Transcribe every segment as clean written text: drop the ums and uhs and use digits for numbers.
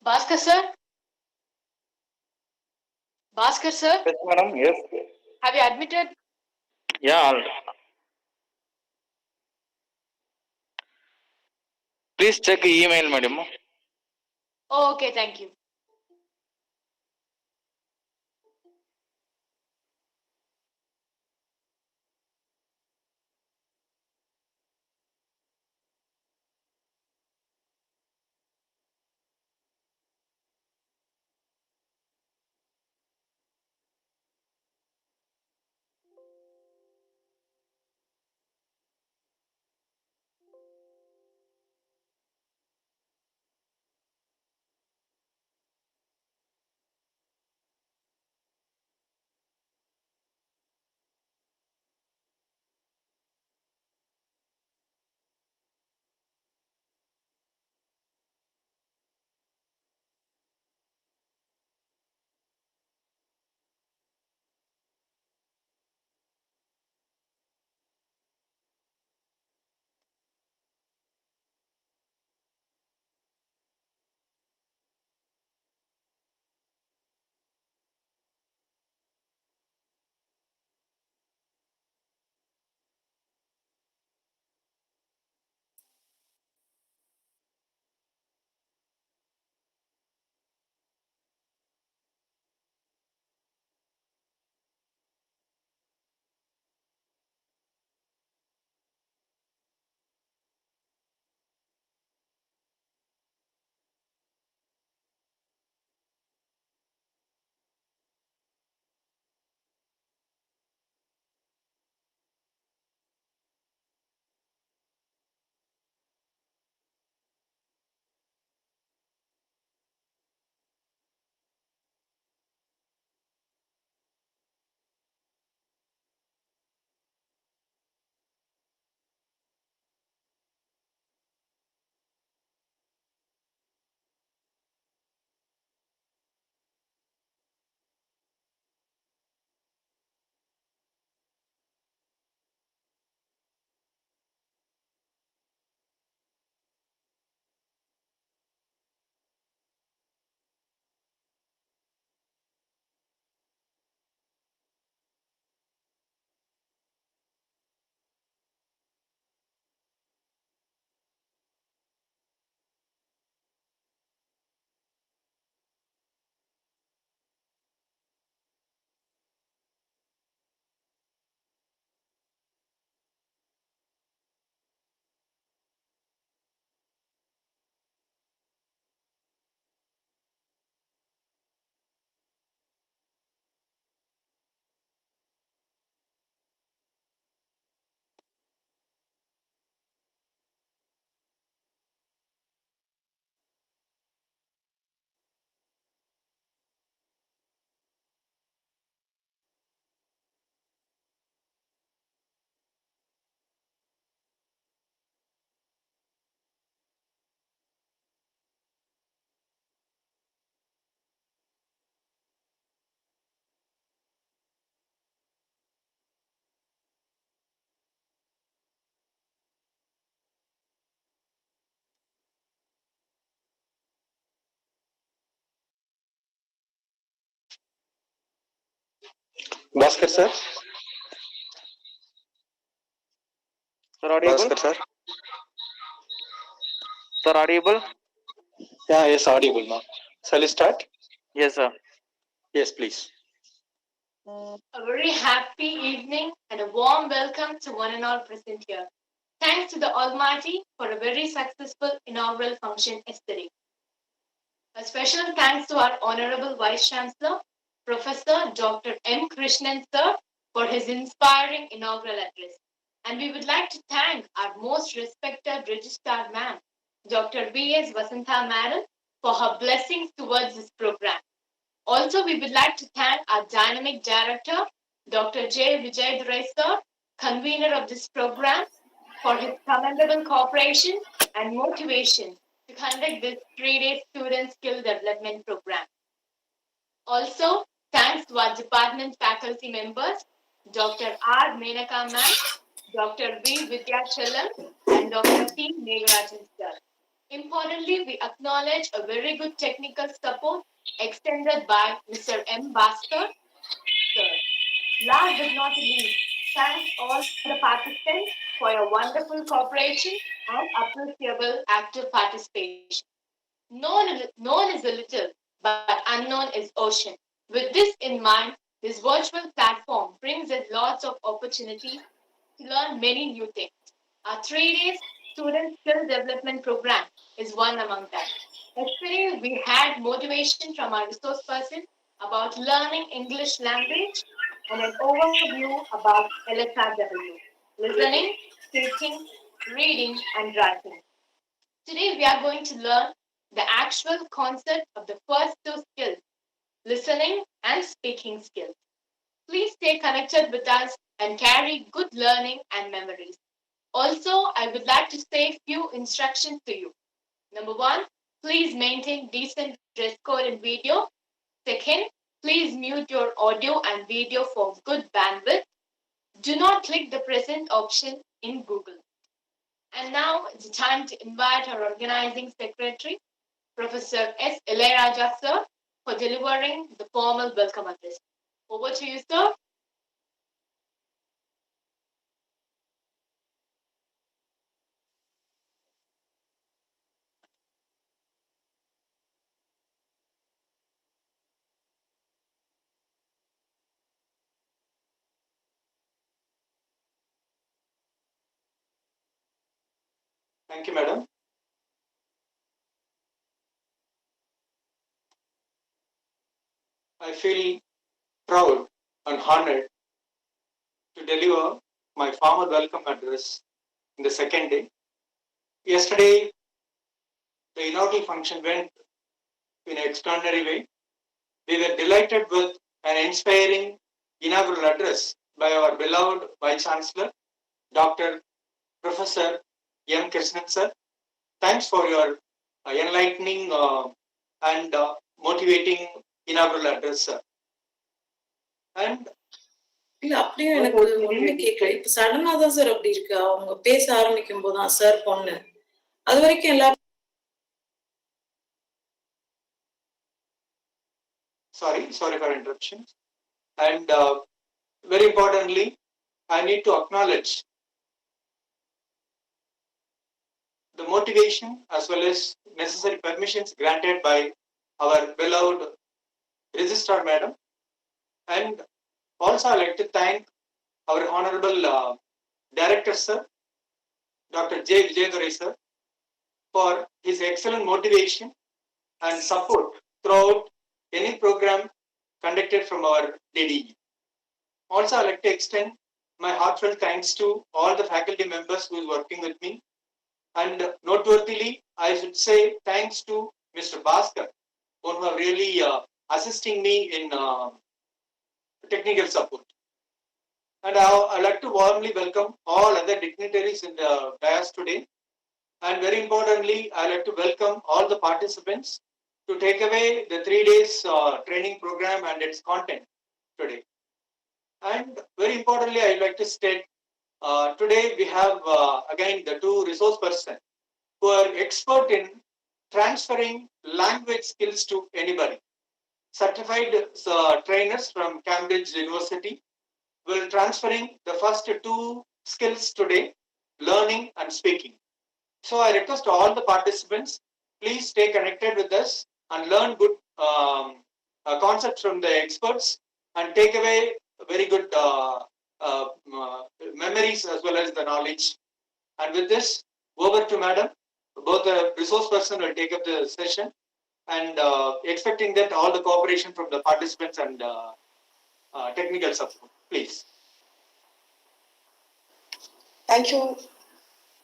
Bhaskar sir? Bhaskar sir? Yes, madam. Yes. Have you admitted? Yeah. Please check email, madam. Oh, okay, thank you. Bhaskar sir. Sir audible? Bhaskar sir. Sir audible? Yeah, yes, audible now. Shall we start? Yes, sir. Yes, please. A very happy evening and a warm welcome to one and all present here. Thanks to the Almighty for a very successful inaugural function yesterday. A special thanks to our Honorable Vice Chancellor, Professor Dr. M. Krishnan Sir, for his inspiring inaugural address. And we would like to thank our most respected Registrar Ma'am, Dr. B.S. Vasantha Madam, for her blessings towards this program. Also, we would like to thank our dynamic director, Dr. J. Vijay Durai Sir, convener of this program, for his commendable cooperation and motivation to conduct this 3-day student skill development program. Also, thanks to our department faculty members, Dr. R. Menaka Ma'am, Dr. V. Vidyachalam, and Dr. T. Megarajan Sir. Importantly, we acknowledge a very good technical support extended by Mr. M. Bhaskar, sir. Last but not least, thanks all the participants for your wonderful cooperation and appreciable active participation. Known is a little, but unknown is ocean. With this in mind, this virtual platform brings us lots of opportunities to learn many new things. Our 3 days student skill development program is one among them. Yesterday, we had motivation from our resource person about learning English language and an overview about LSRW, listening, speaking, reading, and writing. Today, we are going to learn the actual concept of the first two skills, listening and speaking skills. Please stay connected with us and carry good learning and memories. Also, I would like to say a few instructions to you. Number one, please maintain decent dress code in video. Second, please mute your audio and video for good bandwidth. Do not click the present option in Google. And now it's time to invite our organizing secretary, Professor S. Ilayaraja sir, for delivering the formal welcome address. Over to you, sir. Thank you, madam. I feel proud and honored to deliver my formal welcome address in the second day. Yesterday, the inaugural function went in an extraordinary way. We were delighted with an inspiring inaugural address by our beloved Vice Chancellor, Dr. Professor M. Krishnan sir. Thanks for your enlightening and motivating inaugural address, sir. And இல்ல அப்படியும் எனக்கு ஒண்ணுமே கேட்கல. இப்ப சடனா தான் sir அப்படி இருக்கு. அவங்க பேச ஆரம்பிக்கும் போதுதான் சார் பொண்ணு. அது வரைக்கும் எல்லாரும் sorry for interruption. And very importantly, I need to acknowledge the motivation as well as necessary permissions granted by our beloved Registrar Madam. And also I'd like to thank our Honorable Director Sir, Dr. J. Vijaydurai Sir, for his excellent motivation and support throughout any program conducted from our DDE. Also, I'd like to extend my heartfelt thanks to all the faculty members who are working with me. And noteworthily, I should say thanks to Mr. Bhaskar, who are really assisting me in technical support. And I'd like to warmly welcome all other dignitaries in the dais today. And very importantly, I'd like to welcome all the participants to take away the 3 days training program and its content today. And very importantly, I'd like to state today we have again the two resource persons who are expert in transferring language skills to anybody. Certified trainers from Cambridge University will transferring the first two skills today, learning and speaking. So I request all the participants, please stay connected with us and learn good concepts from the experts and take away very good memories as well as the knowledge. And with this, over to Madam. Both the resource person will take up the session and expecting that all the cooperation from the participants and technical support. Please. Thank you,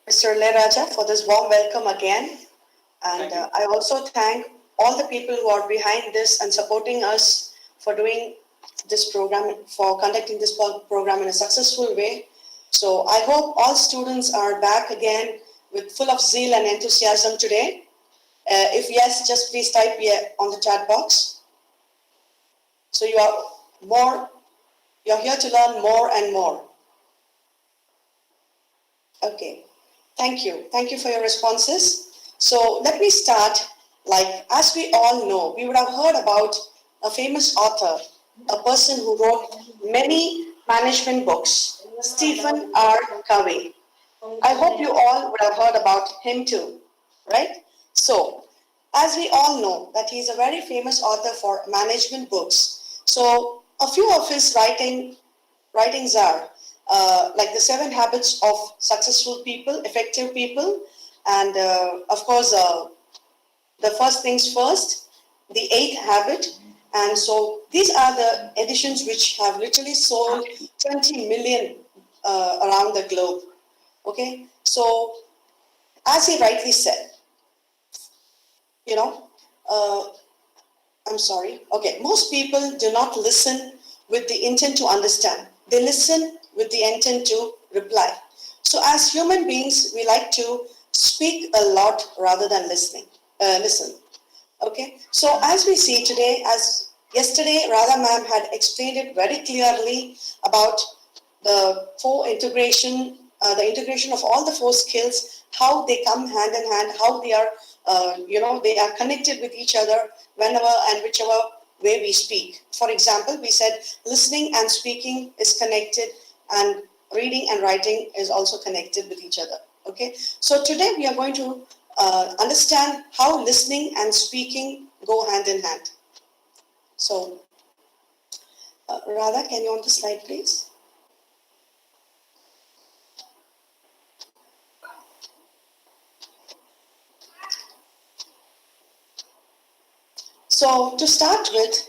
Mr. Ilayaraja, for this warm welcome again. And I also thank all the people who are behind this and supporting us for doing this program, for conducting this program in a successful way. So I hope all students are back again with full of zeal and enthusiasm today. If yes, just please type here on the chat box. So you're here to learn more and more. Okay, thank you. Thank you for your responses. So let me start. Like, as we all know, we would have heard about a famous author, a person who wrote many management books, Stephen R. Covey. I hope you all would have heard about him too, right? So, as we all know that he is a very famous author for management books. So, a few of his writings are like the 7 Habits of Successful People, Effective People, and of course, the First Things First, the Eighth Habit. And so these are the editions which have literally sold 20 million around the globe. Okay, so as he rightly said, you know, uh, I'm sorry. Okay, most people do not listen with the intent to understand. They listen with the intent to reply. So as human beings, we like to speak a lot rather than listen. Okay, so as we see today, as yesterday Radha ma'am had explained it very clearly about the integration of all the 4 skills, how they come hand in hand, how they are, they are connected with each other whenever and whichever way we speak. For example, we said listening and speaking is connected, and reading and writing is also connected with each other. Okay, so today we are going to understand how listening and speaking go hand in hand. So, Radha, can you on the slide, please? So to start with,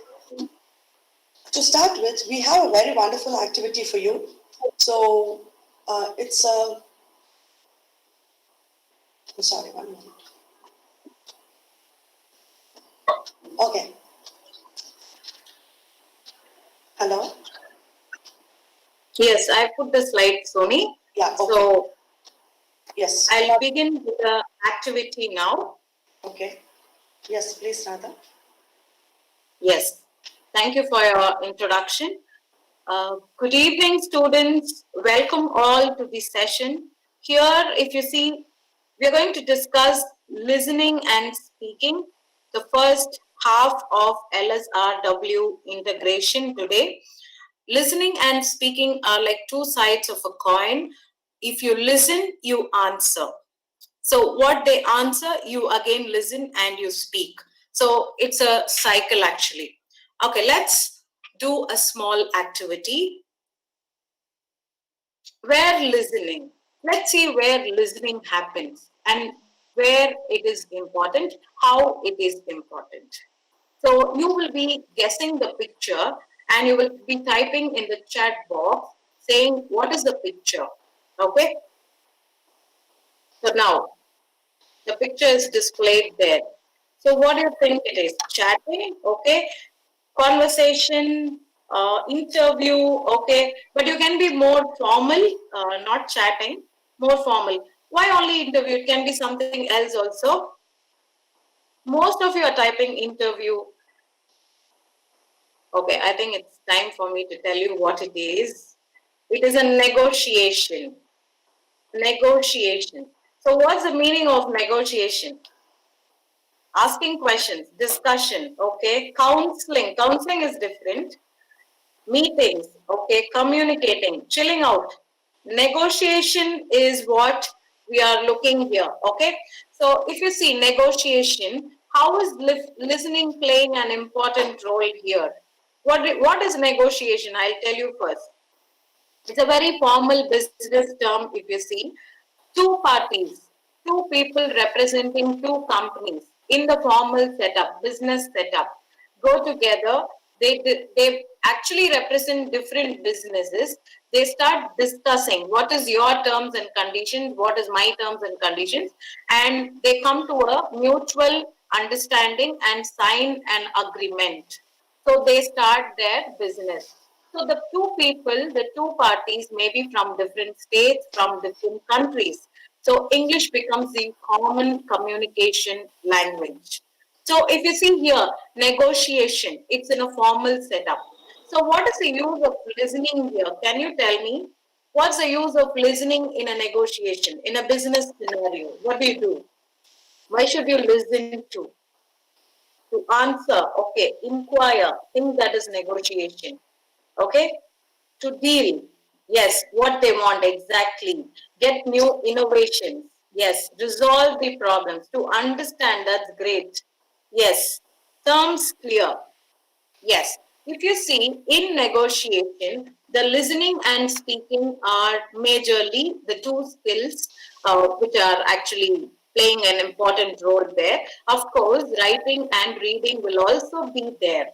we have a very wonderful activity for you. So it's a. I'm sorry, one minute. Okay. Hello. Yes, I put the slide, Sony. Yeah. Okay. So yes, I'll begin with the activity now. Okay. Yes, please, Radha. Yes. Thank you for your introduction. Good evening, students. Welcome all to this session. Here, if you see, we are going to discuss listening and speaking, the first half of LSRW integration today. Listening and speaking are like 2 sides of a coin. If you listen, you answer. So what they answer, you again listen and you speak. So it's a cycle actually. Okay, let's do a small activity. Where listening? Let's see where listening happens and where it is important, how it is important. So you will be guessing the picture and you will be typing in the chat box saying what is the picture. Okay. So now the picture is displayed there. So what do you think it is? Chatting, okay? Conversation, interview, okay? But you can be more formal, not chatting, more formal. Why only interview? It can be something else also. Most of you are typing interview. Okay, I think it's time for me to tell you what it is. It is a negotiation. Negotiation. So what's the meaning of negotiation? Asking questions, discussion, okay, counseling is different, meetings, okay, communicating, chilling out. Negotiation is what we are looking here, okay. So if you see negotiation, how is listening playing an important role here? What is negotiation? I'll tell you first. It's a very formal business term. If you see, 2 parties, 2 people representing 2 companies in the formal setup, business setup, go together. They actually represent different businesses. They start discussing what is your terms and conditions, what is my terms and conditions, and they come to a mutual understanding and sign an agreement. So they start their business. So the 2 people, the 2 parties may be from different states, from different countries. So English becomes the common communication language. So if you see here, negotiation, it's in a formal setup. So what is the use of listening here? Can you tell me? What's the use of listening in a negotiation, in a business scenario? What do you do? Why should you listen to? To answer, okay, inquire, think that is negotiation. Okay, to deal, yes, what they want exactly, get new innovations, yes, resolve the problems, to understand, that's great, yes, terms clear, yes. If you see in negotiation, the listening and speaking are majorly the two skills which are actually playing an important role there. Of course, writing and reading will also be there,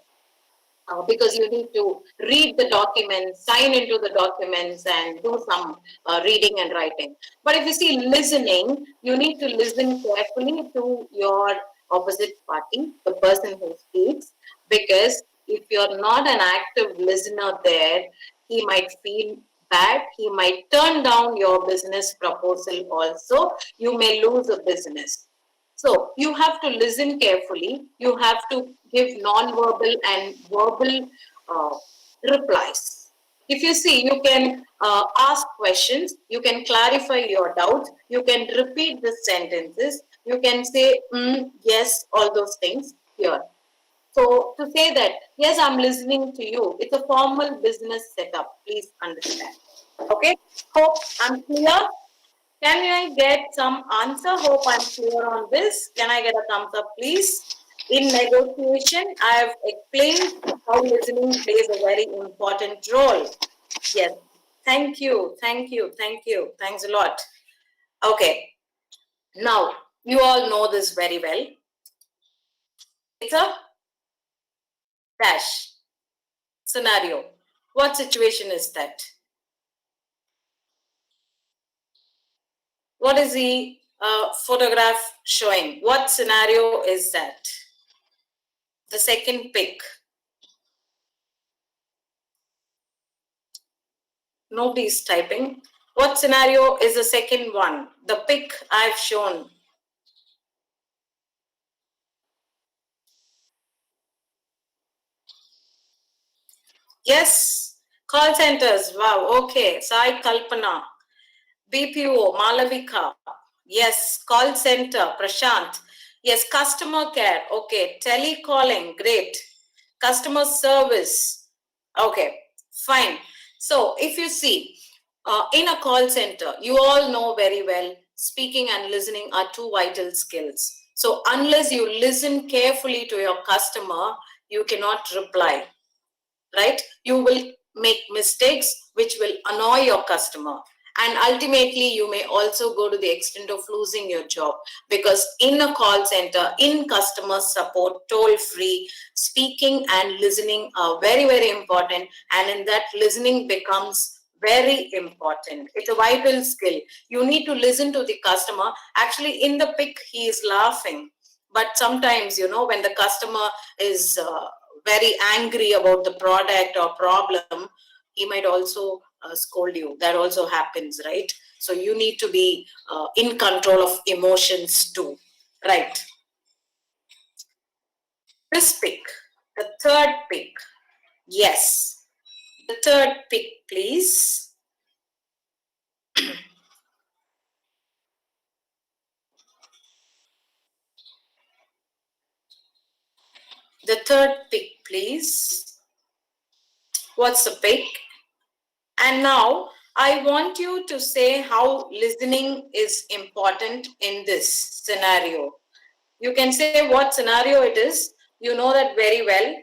because you need to read the documents, sign into the documents, and do some reading and writing. But if you see listening, you need to listen carefully to your opposite party, the person who speaks, because if you're not an active listener there, he might feel bad, he might turn down your business proposal also, you may lose a business. So you have to listen carefully. You have to give non-verbal and verbal uh, replies. If you see, you can ask questions, you can clarify your doubts, you can repeat the sentences, you can say, yes, all those things here. So to say that, yes, I'm listening to you, it's a formal business setup. Please understand. Okay. Hope I'm clear. Can I get some answer? Hope I'm clear on this. Can I get a thumbs up, please? In negotiation, I have explained how listening plays a very important role. Yes. Thank you. Thank you. Thank you. Thanks a lot. Okay. Now, you all know this very well. It's a dash scenario. What situation is that? What is the photograph showing? What scenario is that? The second pic. Nobody's typing. What scenario is the second one? The pic I've shown. Yes, call centers. Wow, okay. Sai Kalpana, BPO, Malavika. Yes, call center, Prashant. Yes, customer care. Okay, telecalling. Great. Customer service. Okay, fine. So if you see, in a call center, you all know very well, speaking and listening are two vital skills. So unless you listen carefully to your customer, you cannot reply, right? You will make mistakes which will annoy your customer. And ultimately, you may also go to the extent of losing your job, because in a call center, in customer support, toll free, speaking and listening are very, very important. And in that, listening becomes very important. It's a vital skill. You need to listen to the customer. Actually, in the pic, he is laughing. But sometimes, when the customer is very angry about the product or problem, he might also scold you. That also happens, right? So you need to be in control of emotions too, right? This pic, the third pic. Yes, the third pic, please. The third pic, please. What's the pic? And now I want you to say how listening is important in this scenario. You can say what scenario it is. You know that very well.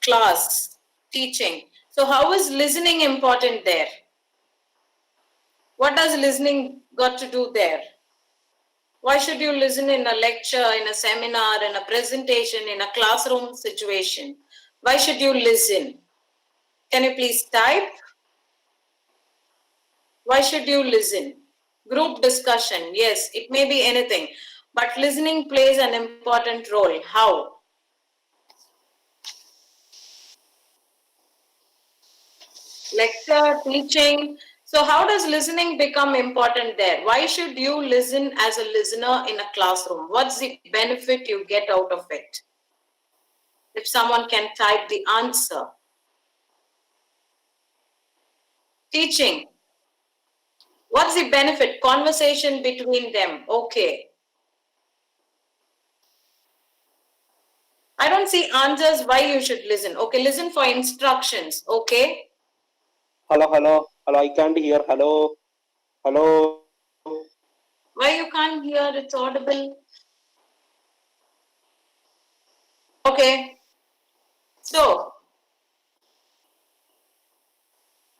Class, teaching. So how is listening important there? What does listening got to do there? Why should you listen in a lecture, in a seminar, in a presentation, in a classroom situation? Why should you listen? Can you please type? Why should you listen? Group discussion, yes, it may be anything. But listening plays an important role. How? Lecture, teaching. So how does listening become important there? Why should you listen as a listener in a classroom? What's the benefit you get out of it? If someone can type the answer. Teaching. What's the benefit? Conversation between them. Okay. I don't see answers why you should listen. Okay, listen for instructions. Okay. Hello. I can't hear. Hello. Why you can't hear? It's audible. Okay. So,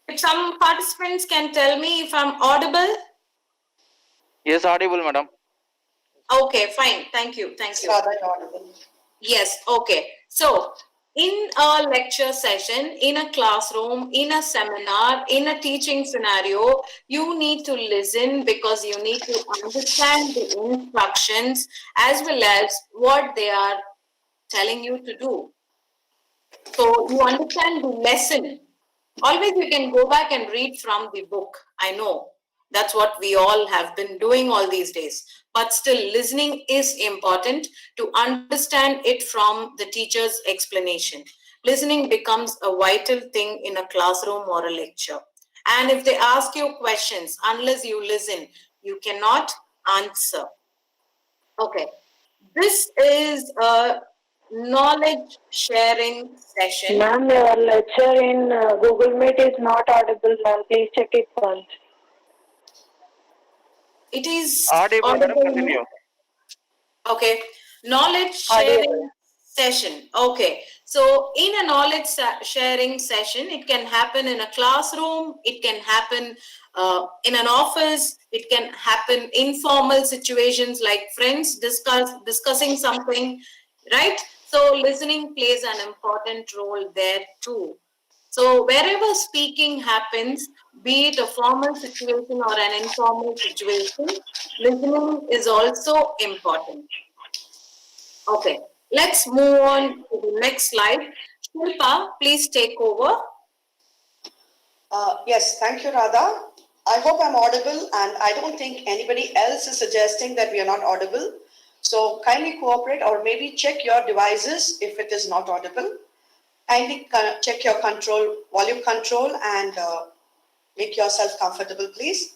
if some participants can tell me if I'm audible. Yes, audible, madam. Okay, fine. Thank you. It's rather audible. Yes, okay. So, in a lecture session, in a classroom, in a seminar, in a teaching scenario, you need to listen because you need to understand the instructions as well as what they are telling you to do. So, you understand the lesson. Always you can go back and read from the book. I know that's what we all have been doing all these days. But still, listening is important to understand it from the teacher's explanation. Listening becomes a vital thing in a classroom or a lecture. And if they ask you questions, unless you listen, you cannot answer. Okay. This is a knowledge sharing session. Ma'am, your lecture in Google Meet is not audible, ma'am. Please check it once. It is Audible, madam. audible. Continue. Okay. Knowledge sharing session. Okay. So, in a knowledge sharing session, it can happen in a classroom, it can happen in an office, it can happen informal situations like friends discussing something, right? So, listening plays an important role there too. So, wherever speaking happens, be it a formal situation or an informal situation, listening is also important. Okay, let's move on to the next slide. Shilpa, please take over. Yes, thank you, Radha. I hope I'm audible, and I don't think anybody else is suggesting that we are not audible. So kindly cooperate, or maybe check your devices if it is not audible. Kindly check your volume control, and make yourself comfortable, please.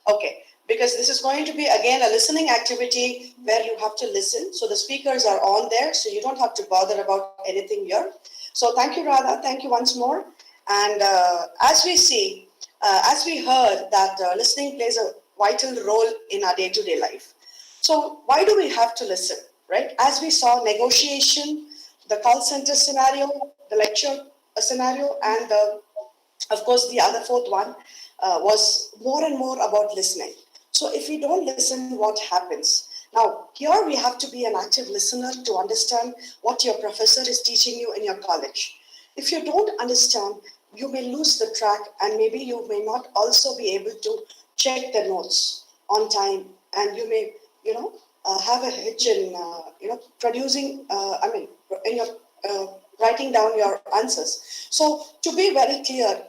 Okay, because this is going to be again a listening activity where you have to listen. So the speakers are on there, so you don't have to bother about anything here. So thank you, Radha. Thank you once more. And as we see, as we heard that listening plays a vital role in our day-to-day life. So why do we have to listen, right? As we saw, negotiation, the call center scenario, the lecture scenario, and of course, the other fourth one was more and more about listening. So if we don't listen, what happens? Now, here we have to be an active listener to understand what your professor is teaching you in your college. If you don't understand, you may lose the track, and maybe you may not also be able to check the notes on time, and you may, have a hitch in, producing, in your writing down your answers. So to be very clear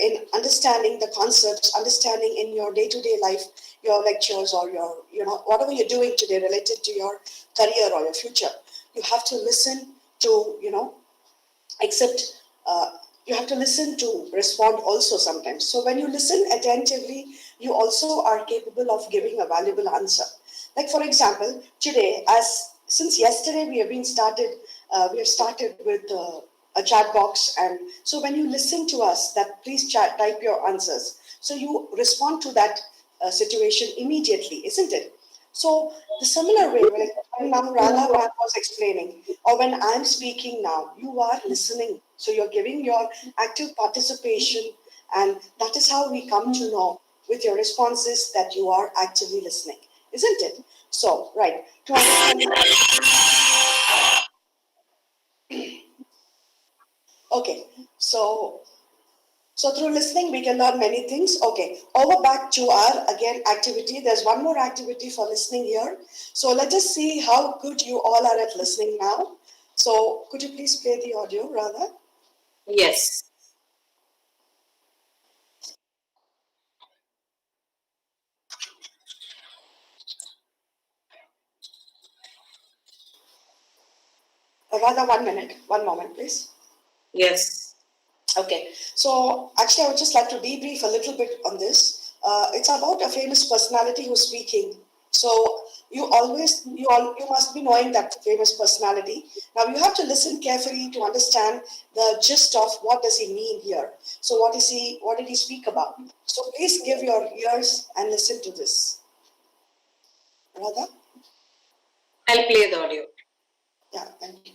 in understanding the concepts, understanding in your day-to-day life, your lectures or your, whatever you're doing today related to your career or your future, you have to listen to, accept, you have to listen to respond also sometimes. So when you listen attentively, you also are capable of giving a valuable answer. Like for example, today, since yesterday we have started with a chat box, and so when you listen to us, that please type your answers. So you respond to that situation immediately, isn't it? So the similar way, when now Radha ma'am was explaining, or when I'm speaking now, you are listening. So you're giving your active participation, and that is how we come to know with your responses that you are actively listening, isn't it? So, right, to understand. Okay, so through listening, we can learn many things. Okay, over back to our, again, activity. There's one more activity for listening here. So let us see how good you all are at listening now. So could you please play the audio, Radha? Yes. Radha, 1 minute, one moment, please. Yes. Okay, so actually, I would just like to debrief a little bit on this. It's about a famous personality who's speaking. So you must be knowing that famous personality. Now you have to listen carefully to understand the gist of what does he mean here. So what did he speak about? So please give your ears and listen to this. Radha? I'll play the audio. Yeah, thank you.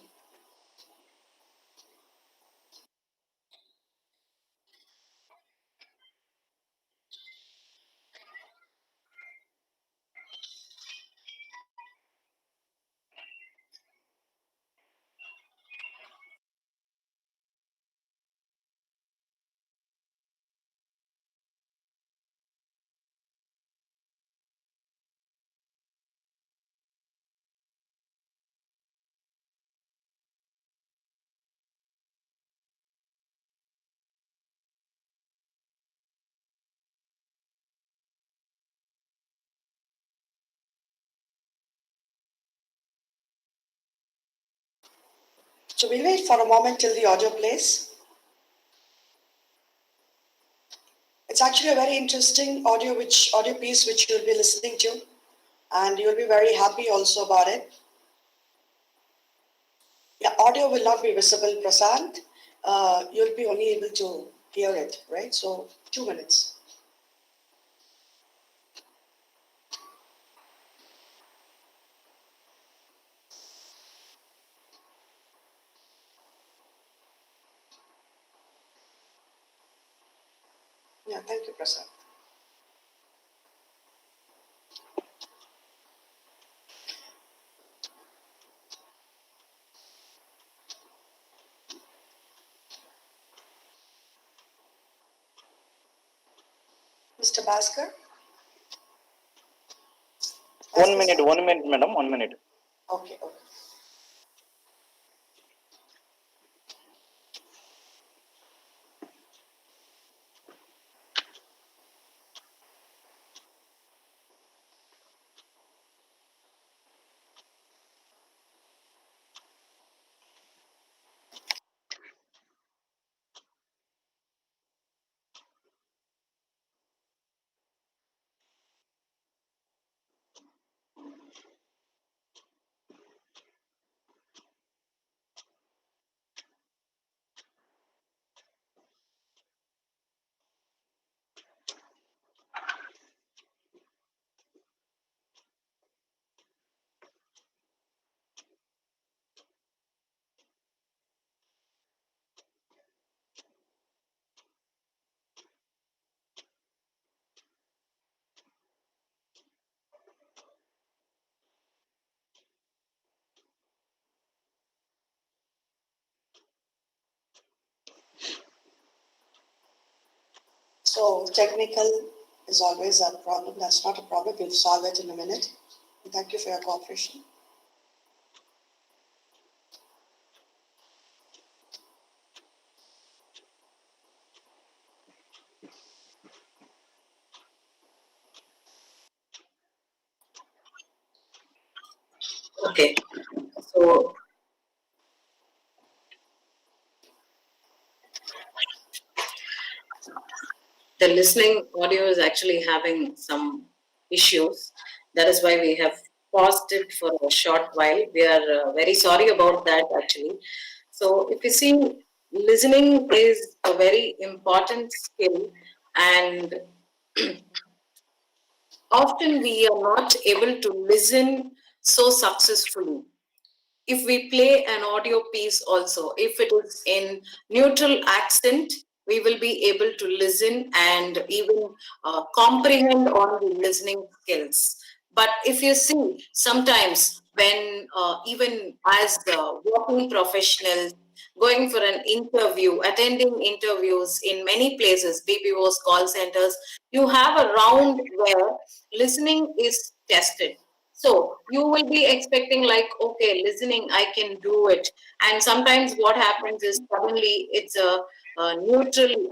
So we'll wait for a moment till the audio plays. It's actually a very interesting audio piece which you'll be listening to, and you'll be very happy also about it. Yeah, audio will not be visible, Prasant. You'll be only able to hear it, right? So 2 minutes. Yeah, thank you, Prasant. Mr. Bhaskar? 1 Bhaskar minute, sir? 1 minute, madam, 1 minute. Okay, okay. So technical is always a problem. That's not a problem. We'll solve it in a minute. And thank you for your cooperation. Okay. So the listening audio is actually having some issues. That is why we have paused it for a short while. We are very sorry about that actually. So if you see, listening is a very important skill, and often we are not able to listen so successfully. If we play an audio piece also, if it is in neutral accent, we will be able to listen and even comprehend on the listening skills. But if you see, sometimes when even as the working professionals going for an interview, attending interviews in many places, BPOs, call centers, you have a round where listening is tested. So you will be expecting like, okay, listening, I can do it. And sometimes what happens is suddenly it's a neutral,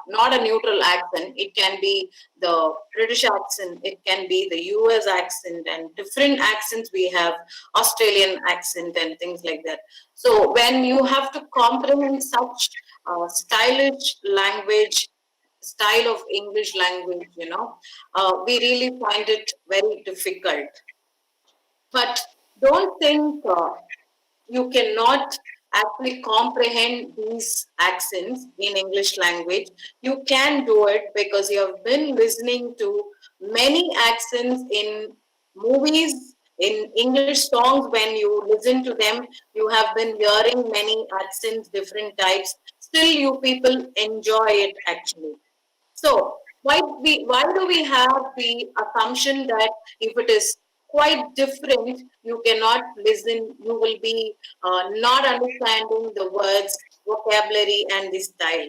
not a neutral accent. It can be the British accent, it can be the US accent, and different accents we have, Australian accent and things like that. So when you have to comprehend such stylish language, style of English language, we really find it very difficult. But don't think you cannot actually comprehend these accents in English language. You can do it because you have been listening to many accents in movies, in English songs. When you listen to them, you have been hearing many accents, different types. Still, you people enjoy it actually. So why do we have the assumption that if it is quite different, you cannot listen, you will be not understanding the words, vocabulary, and the style.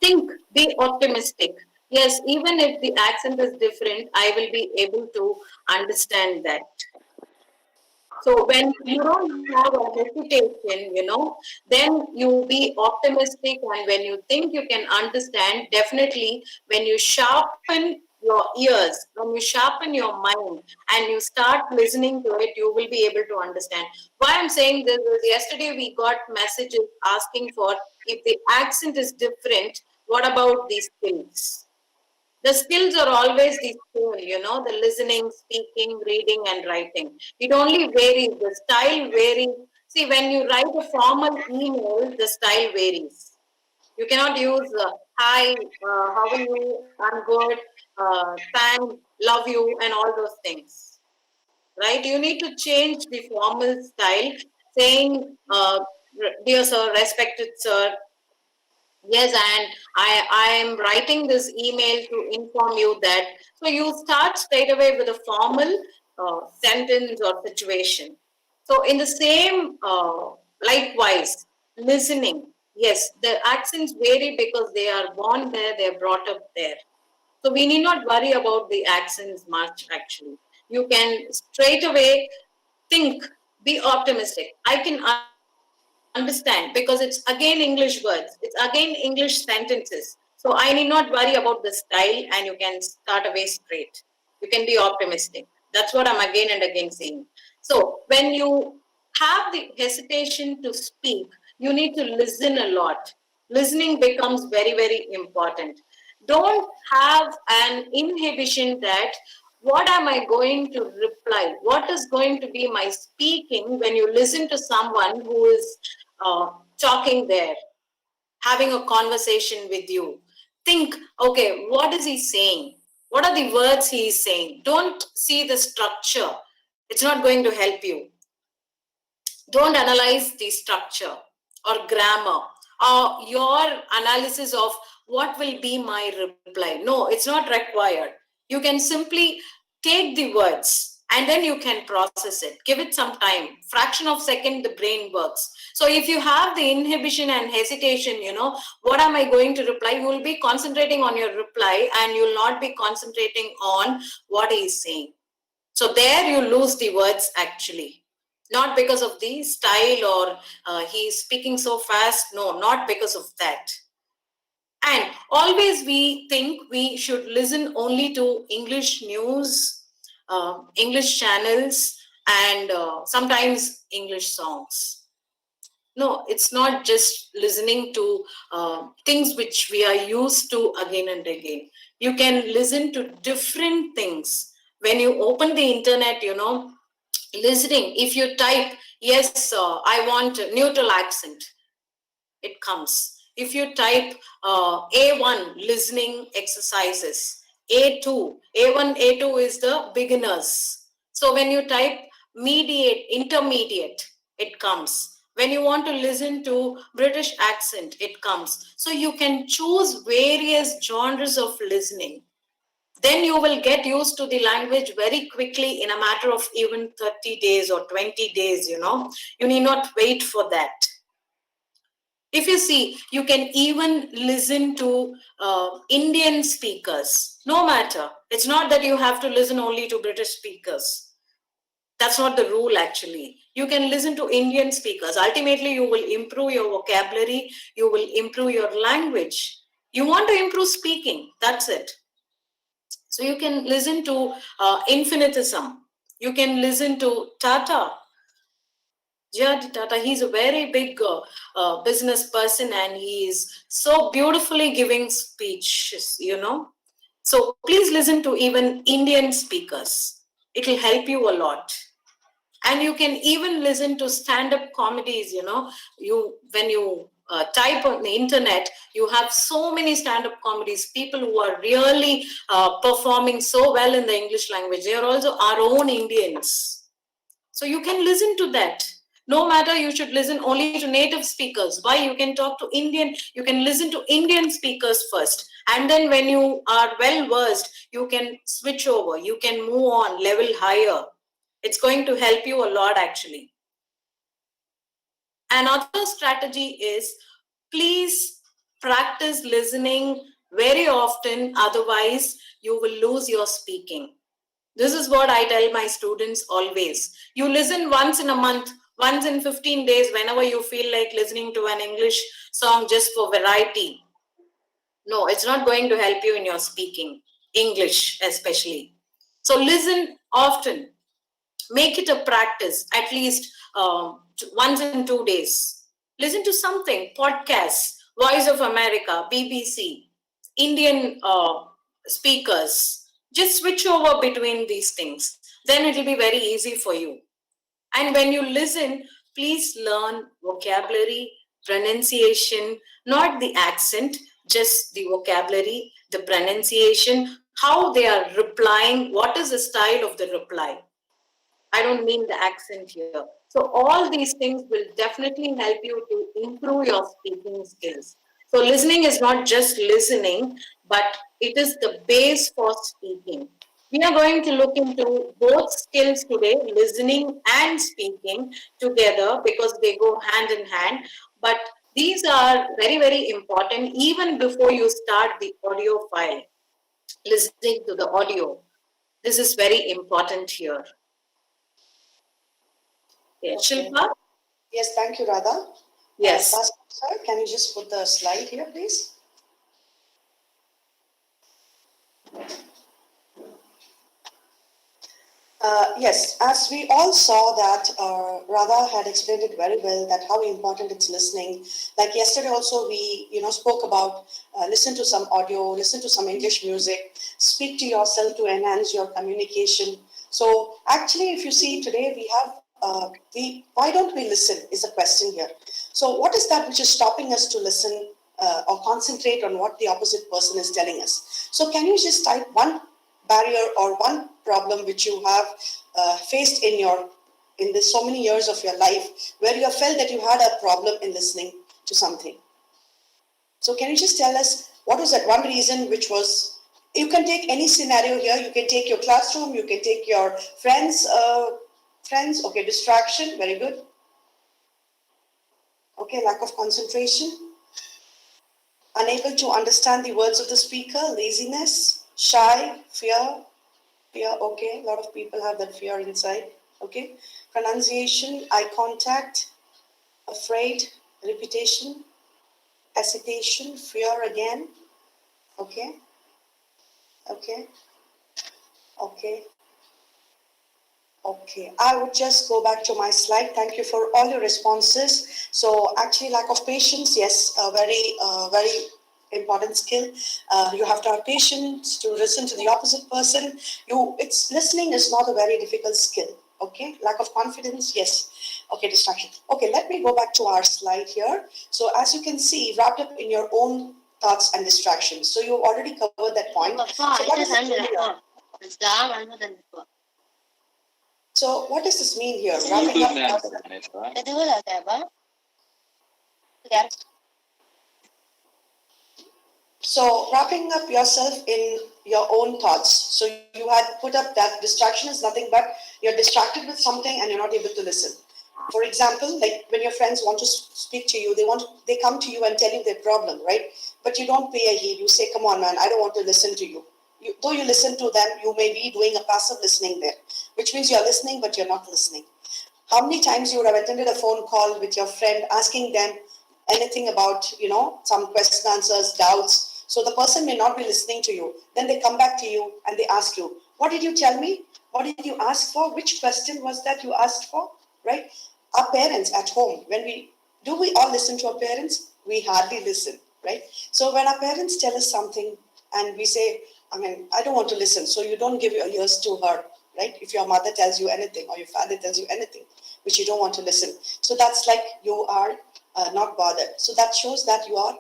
Think, be optimistic. Yes, even if the accent is different, I will be able to understand that. So when you don't have a hesitation, then you be optimistic, and when you think you can understand, definitely when you sharpen your ears, when you sharpen your mind and you start listening to it, you will be able to understand. Why I'm saying this is yesterday we got messages asking for if the accent is different, what about these skills? The skills are always the same, the listening, speaking, reading, and writing. It only varies, the style varies. See, when you write a formal email, the style varies. You cannot use hi, how are you, I'm good, thanks, love you, and all those things. Right? You need to change the formal style, saying, dear sir, respected sir, yes, and I am writing this email to inform you that. So you start straight away with a formal sentence or situation. So in the same, likewise, listening. Yes, the accents vary because they are born there, they are brought up there. So we need not worry about the accents much. Actually, you can straight away think, be optimistic. I can understand because it's again English words, it's again English sentences. So I need not worry about the style, and you can start away straight. You can be optimistic. That's what I'm again and again saying. So when you have the hesitation to speak, you need to listen a lot. Listening becomes very, very important. Don't have an inhibition that what am I going to reply? What is going to be my speaking when you listen to someone who is talking there, having a conversation with you? Think, okay, what is he saying? What are the words he is saying? Don't see the structure. It's not going to help you. Don't analyze the structure or grammar or your analysis of what will be my reply. No, it's not required. You can simply take the words and then you can process it. Give it some time. Fraction of second, the brain works. So if you have the inhibition and hesitation, what am I going to reply? You will be concentrating on your reply and you will not be concentrating on what he is saying. So there you lose the words actually. Not because of the style or he's speaking so fast. No, not because of that. And always we think we should listen only to English news, English channels, and sometimes English songs. No, it's not just listening to things which we are used to again and again. You can listen to different things. When you open the internet, listening, if you type, yes, I want a neutral accent, it comes. If you type A1 listening exercises, A1, A2 is the beginners. So when you type mediate, intermediate, it comes. When you want to listen to British accent, it comes. So you can choose various genres of listening. Then you will get used to the language very quickly in a matter of even 30 days or 20 days. You need not wait for that. If you see, you can even listen to Indian speakers, no matter. It's not that you have to listen only to British speakers. That's not the rule actually. You can listen to Indian speakers. Ultimately, you will improve your vocabulary, you will improve your language. You want to improve speaking, that's it. So you can listen to infinitism. You can listen to Tata. J.R.D. Tata, he's a very big business person, and he is so beautifully giving speeches, So please listen to even Indian speakers. It will help you a lot. And you can even listen to stand-up comedies, when you type on the internet, you have so many stand-up comedies, people who are really performing so well in the English language. They are also our own Indians. So you can listen to that. No matter, you should listen only to native speakers. Why? You can talk to Indian, you can listen to Indian speakers first. And then when you are well versed, you can switch over, you can move on, level higher. It's going to help you a lot actually. Another strategy is, please practice listening very often, otherwise you will lose your speaking. This is what I tell my students always. You listen once in a month, once in 15 days, whenever you feel like listening to an English song just for variety. No, it's not going to help you in your speaking, English especially. So listen often. Make it a practice, at least once in 2 days. Listen to something, podcasts, Voice of America, BBC, Indian speakers. Just switch over between these things. Then it will be very easy for you. And when you listen, please learn vocabulary, pronunciation, not the accent, just the vocabulary, the pronunciation, how they are replying, what is the style of the reply. I don't mean the accent here. So all these things will definitely help you to improve your speaking skills. So listening is not just listening, but it is the base for speaking. We are going to look into both skills today, listening and speaking together, because they go hand in hand. But these are very, very important even before you start the audio file, listening to the audio. This is very important here. Yes, Okay. Shilpa? Yes, thank you, Radha. Yes. Sir, can you just put the slide here, please? Yes, as we all saw that Radha had explained it very well, that how important it's listening. Like yesterday also we, spoke about listen to some audio, listen to some English music, speak to yourself to enhance your communication. So actually, if you see today we have, why don't we listen is a question here. So what is that which is stopping us to listen or concentrate on what the opposite person is telling us? So can you just type one barrier or one problem which you have faced in this so many years of your life where you have felt that you had a problem in listening to something? So can you just tell us what was that one reason which was, you can take any scenario here, you can take your classroom, you can take your friends, okay, distraction, very good. Okay, lack of concentration, unable to understand the words of the speaker, laziness, shy, fear, okay, a lot of people have that fear inside, okay. Pronunciation, eye contact, afraid, repetition, hesitation, fear again, okay, okay, okay, okay. I would just go back to my slide. Thank you for all your responses. So actually lack of patience, yes, a very important skill. You have to have patience to listen to the opposite person. Listening is not a very difficult skill. Okay, lack of confidence, yes. Okay, distraction. Okay, let me go back to our slide here. So as you can see, wrapped up in your own thoughts and distractions. So you already covered that point. So what does this mean here? So what does this mean here? Wrapping up. So wrapping up yourself in your own thoughts. So you had put up that distraction is nothing but you're distracted with something and you're not able to listen. For example, like when your friends want to speak to you, they come to you and tell you their problem, right? But you don't pay a heed. You say, "Come on, man, I don't want to listen to you." Though you listen to them, you may be doing a passive listening there, which means you're listening, but you're not listening. How many times you would have attended a phone call with your friend asking them anything about, some question answers, doubts. So the person may not be listening to you. Then they come back to you and they ask you, what did you tell me? What did you ask for? Which question was that you asked for? Right? Our parents at home, do we all listen to our parents? We hardly listen, right? So when our parents tell us something and we say, I don't want to listen, so you don't give your ears to her, right? If your mother tells you anything or your father tells you anything, which you don't want to listen. So that's like you are not bothered. So that shows that you are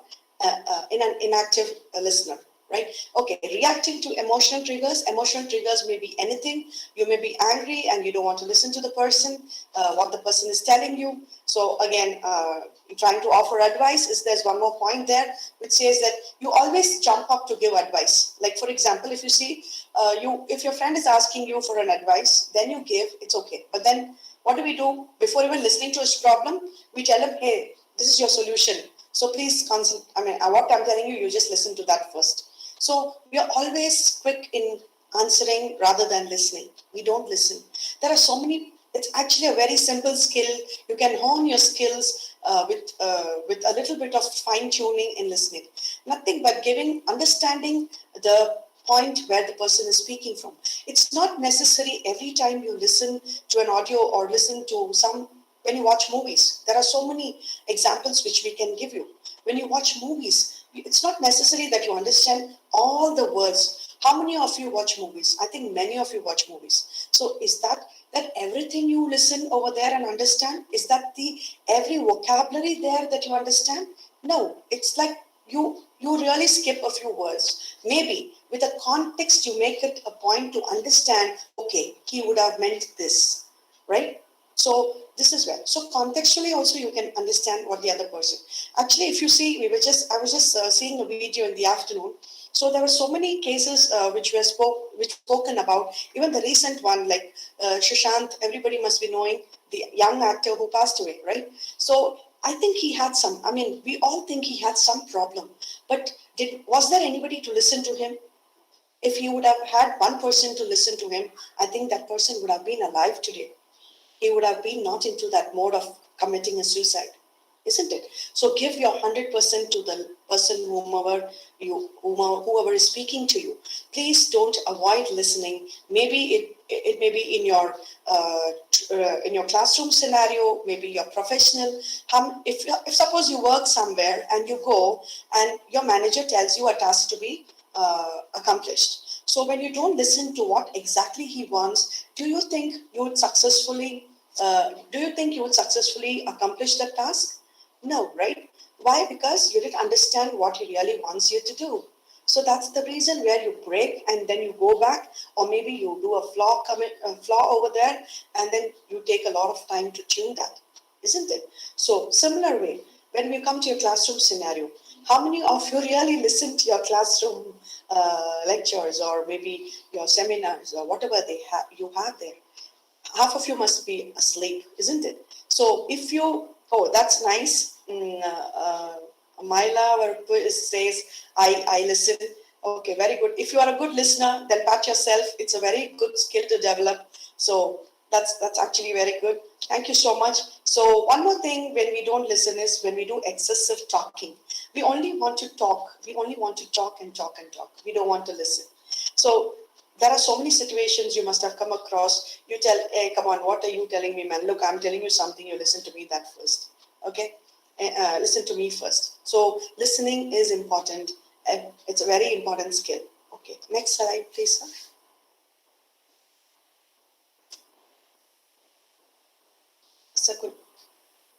in an inactive listener, right? Okay, reacting to emotional triggers. Emotional triggers may be anything. You may be angry and you don't want to listen to the person, what the person is telling you. So again, trying to offer advice there's one more point there, which says that you always jump up to give advice. Like for example, if you see, if your friend is asking you for an advice, then you give, it's okay. But then what do we do? Before even listening to his problem, we tell him, hey, this is your solution. So please what I'm telling you, you just listen to that first. So we are always quick in answering rather than listening. We don't listen. There are so many. It's actually a very simple skill. You can hone your skills with a little bit of fine tuning in listening. Nothing but understanding the point where the person is speaking from. It's not necessary every time you listen to an audio or listen to when you watch movies. There are so many examples which we can give you. When you watch movies, it's not necessary that you understand all the words. How many of you watch movies? I think many of you watch movies. So is that everything you listen over there and understand? Is that the every vocabulary there that you understand? No, it's like you really skip a few words. Maybe with a context you make it a point to understand, okay, he would have meant this, right? So this is where. So contextually also you can understand what the other person. Actually, if you see, I was just seeing a video in the afternoon. So there were so many cases which spoken about. Even the recent one, like Shashant, everybody must be knowing the young actor who passed away, right? So I think he had some. We all think he had some problem. But was there anybody to listen to him? If he would have had one person to listen to him, I think that person would have been alive today. He would have been not into that mode of committing a suicide, isn't it? So give your 100% to the person whoever is speaking to you. Please don't avoid listening. Maybe it may be in your classroom scenario, maybe your professional. If suppose you work somewhere and you go and your manager tells you a task to be accomplished. So when you don't listen to what exactly he wants, do you think you would successfully accomplish that task? No, right? Why? Because you didn't understand what he really wants you to do. So that's the reason where you break and then you go back, or maybe you do a flaw over there, and then you take a lot of time to tune that, isn't it? So similar way, when we come to your classroom scenario, how many of you really listen to your classroom lectures or maybe your seminars or whatever you have there? Half of you must be asleep, isn't it? So if you, oh, that's nice. Myla says, I listen. Okay, very good. If you are a good listener, then pat yourself. It's a very good skill to develop. So that's actually very good. Thank you so much. So one more thing when we don't listen is when we do excessive talking. We only want to talk. We only want to talk and talk and talk. We don't want to listen. So there are so many situations you must have come across. You tell, hey, come on, what are you telling me, man? Look, I'm telling you something. You listen to me that first. Okay? Listen to me first. So listening is important. It's a very important skill. Okay, next slide, please, sir. Sir, good.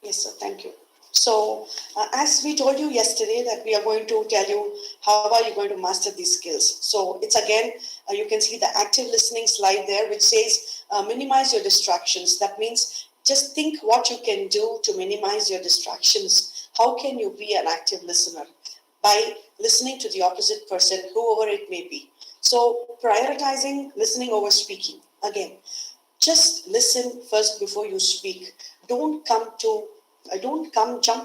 Yes, sir, thank you. So as we told you yesterday that we are going to tell you how are you going to master these skills. So it's again, you can see the active listening slide there, which says minimize your distractions. That means just think what you can do to minimize your distractions. How can you be an active listener? By listening to the opposite person, whoever it may be. So prioritizing listening over speaking. Again, just listen first before you speak. Don't jump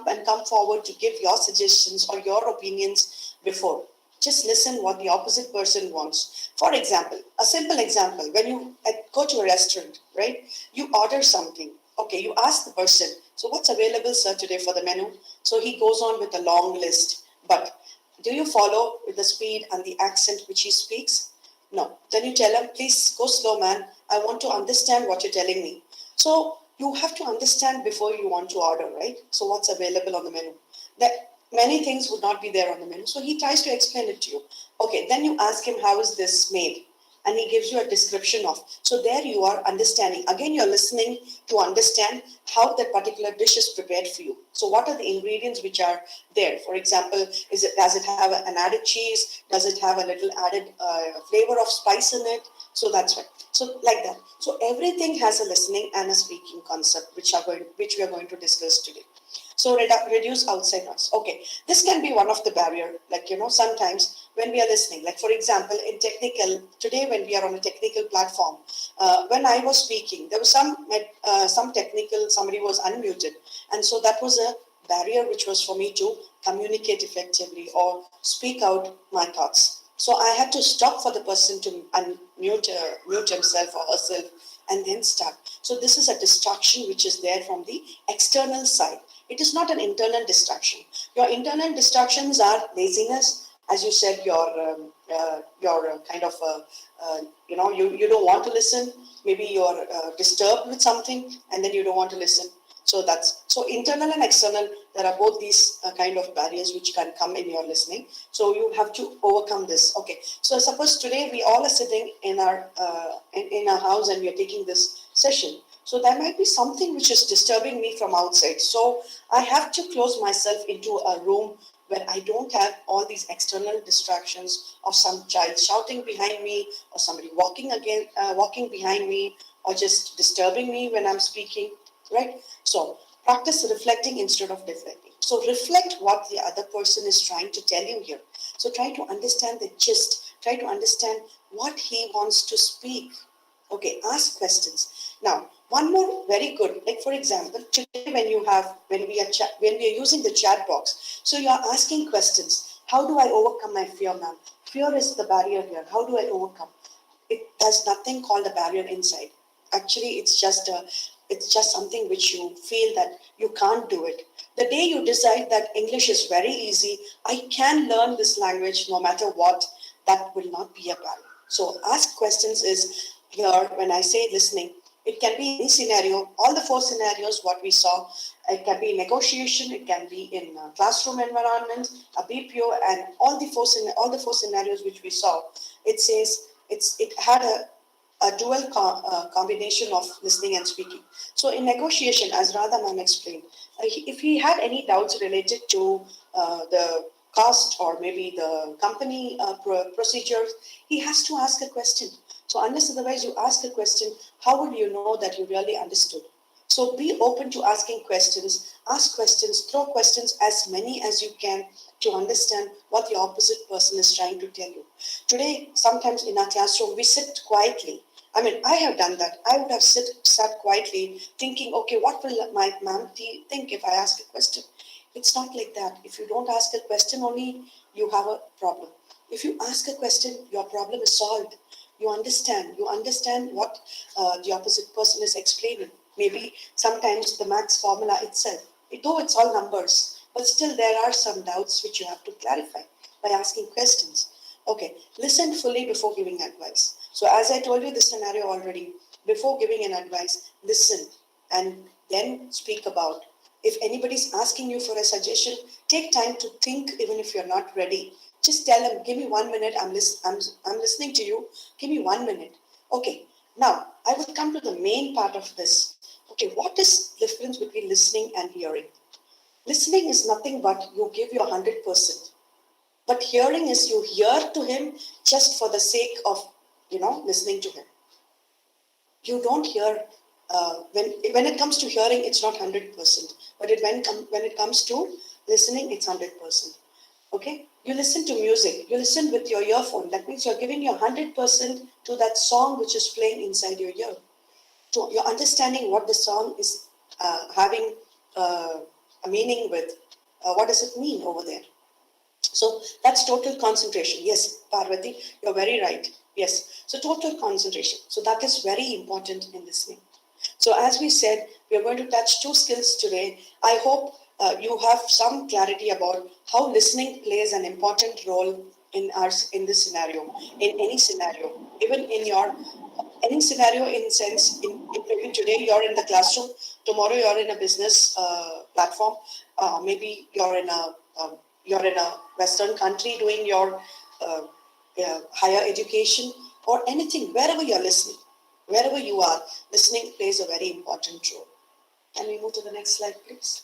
and come forward to give your suggestions or your opinions before. Just listen what the opposite person wants. For example, a simple example, when you go to a restaurant, right? You order something. Okay, you ask the person, so what's available, sir, today for the menu? So he goes on with a long list. But do you follow with the speed and the accent which he speaks? No. Then you tell him, please go slow, man. I want to understand what you're telling me. So you have to understand before you want to order, right? So what's available on the menu? That many things would not be there on the menu. So he tries to explain it to you. Okay, then you ask him, how is this made? And he gives you a description of. So there you are understanding. Again, you're listening to understand how that particular dish is prepared for you. So what are the ingredients which are there? For example, does it have an added cheese? Does it have a little added flavor of spice in it? So that's right. So like that. So everything has a listening and a speaking concept, which we are going to discuss today. So reduce outside noise. Okay, this can be one of the barrier. Like sometimes when we are listening, like for example, in technical today when we are on a technical platform, when I was speaking, there was some technical somebody was unmuted, and so that was a barrier which was for me to communicate effectively or speak out my thoughts. So I had to stop for the person to mute himself or herself and then start. So this is a distraction which is there from the external side. It is not an internal distraction. Your internal distractions are laziness, as you said, your kind of you don't want to listen. Maybe you're disturbed with something, and then you don't want to listen. So internal and external. There are both these kind of barriers which can come in your listening. So you have to overcome this. Okay. So suppose today we all are sitting in our house and we are taking this session. So there might be something which is disturbing me from outside. So I have to close myself into a room where I don't have all these external distractions of some child shouting behind me or somebody walking behind me or just disturbing me when I'm speaking, right? So practice reflecting instead of deflecting. So reflect what the other person is trying to tell you here. So try to understand the gist, try to understand what he wants to speak. Okay, ask questions. Now, one more very good, like for example, today when we are using the chat box, so you are asking questions. How do I overcome my fear, ma'am? Fear is the barrier here. How do I overcome? There's nothing called a barrier inside. Actually, it's just something which you feel that you can't do it. The day you decide that English is very easy, I can learn this language no matter what, that will not be a barrier. So ask questions is here when I say listening. It can be any scenario, all the four scenarios what we saw. It can be negotiation, it can be in a classroom environment, a BPO, and all the four scenarios which we saw. It says it had a dual combination of listening and speaking. So in negotiation, as Radha ma'am explained, if he had any doubts related to the cost or maybe the company procedures, he has to ask a question. So unless otherwise you ask a question, how will you know that you really understood? So be open to asking questions, ask questions, throw questions as many as you can to understand what the opposite person is trying to tell you. Today, sometimes in our classroom, we sit quietly. I mean, I have done that. I would have sat quietly thinking, okay, what will my ma'am think if I ask a question? It's not like that. If you don't ask a question only, you have a problem. If you ask a question, your problem is solved. You understand what the opposite person is explaining. Maybe sometimes the maths formula itself, though it's all numbers, but still there are some doubts which you have to clarify by asking questions. Okay, listen fully before giving advice. So as I told you this scenario already, before giving an advice, listen and then speak about. If anybody's asking you for a suggestion, take time to think even if you're not ready. Just tell them, give me 1 minute, I'm listening to you, give me 1 minute. Okay, now I would come to the main part of this. Okay, what is the difference between listening and hearing? Listening is nothing but you give your 100%. But hearing is you hear to him just for the sake of, listening to him. You don't hear, when it comes to hearing, it's not 100%. But when it comes to listening, it's 100%. Okay? You listen to music. You listen with your earphone. That means you're giving your 100% to that song which is playing inside your ear. So you're understanding what the song is having a meaning with. What does it mean over there? So that's total concentration. Yes, Parvati, you're very right. Yes. So total concentration. So that is very important in listening. So as we said, we are going to touch two skills today. I hope you have some clarity about how listening plays an important role in this scenario, in any scenario, even in your any scenario in sense maybe today you're in the classroom, tomorrow you're in a business platform, maybe you're in a Western country doing your higher education or anything, wherever you're listening, wherever you are, listening plays a very important role. Can we move to the next slide, please?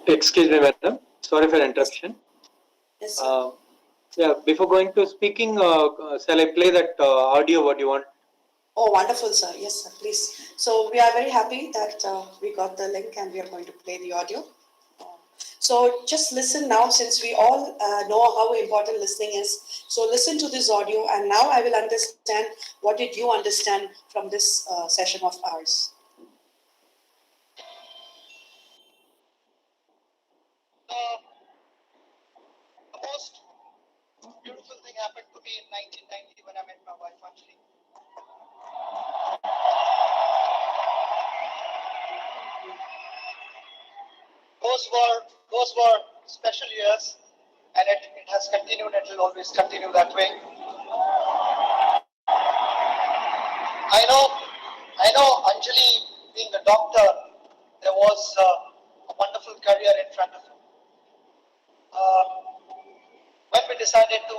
Excuse me, madam. Sorry for interruption. Yes, sir. Yeah, before going to speaking, shall I play that audio? What you want? Oh, wonderful, sir. Yes, sir, please. So we are very happy that we got the link and we are going to play the audio. So just listen now, since we all know how important listening is. So listen to this audio, and now I will understand what did you understand from this session of ours. The most beautiful thing happened to me in 1990 when I met my wife, Anjali. Those were special years, and it has continued and will always continue that way. I know Anjali being a doctor, there was a wonderful career in front of her. When we decided to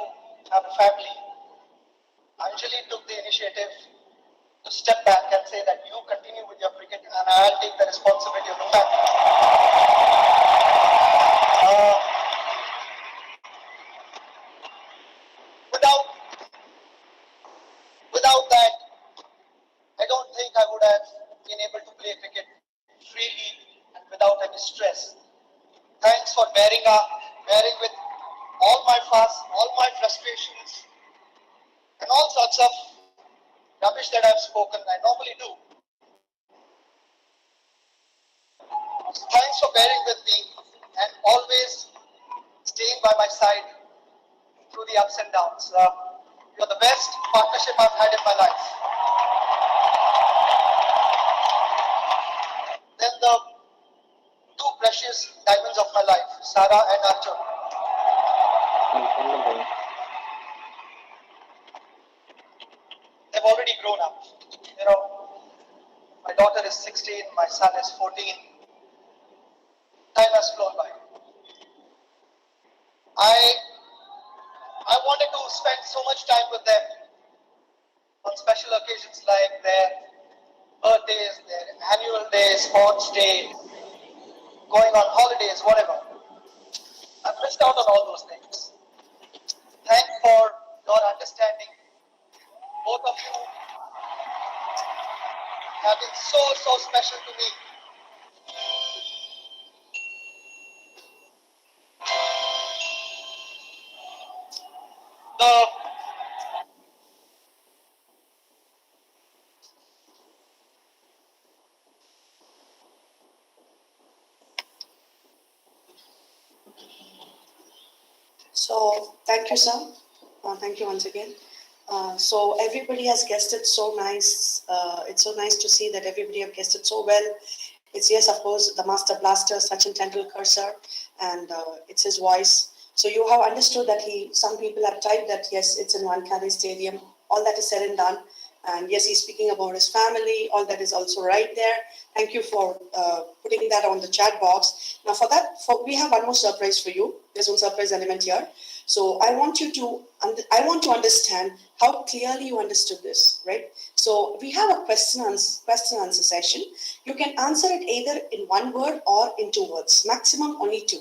have a family, Anjali took the initiative to step back and say that you continue with your cricket and I'll take the responsibility of the family. Without that, I don't think I would have been able to play cricket freely and without any stress. Thanks for bearing with all my fuss, all my frustrations, and all sorts of rubbish that I've spoken. I normally do. Thanks for bearing with me and always staying by my side through the ups and downs. You're the best partnership I've had in my life. Then the two precious diamonds of my life, Sarah and Arjun. They've already grown up. You know, my daughter is 16, my son is 14. Time has flown by. I wanted to spend so much time with them on special occasions like their birthdays, their annual day, sports day, going on holidays, whatever. I've missed out on all those things. Thanks for your understanding. Both of you have been so special to me. The So thank you, sir. Thank you once again. So everybody has guessed it so nice. It's so nice to see that everybody have guessed it so well. It's, yes, of course, the master blaster, Sachin Tendulkar, sir, and it's his voice. So you have understood that some people have typed that, yes, it's in Wankhede Stadium. All that is said and done. And yes, he's speaking about his family. All that is also right there. Thank you for putting that on the chat box. Now for that, we have one more surprise for you. There's one surprise element here. So I want to understand how clearly you understood this, right? So we have a question answer session. You can answer it either in one word or in 2 words, maximum only 2.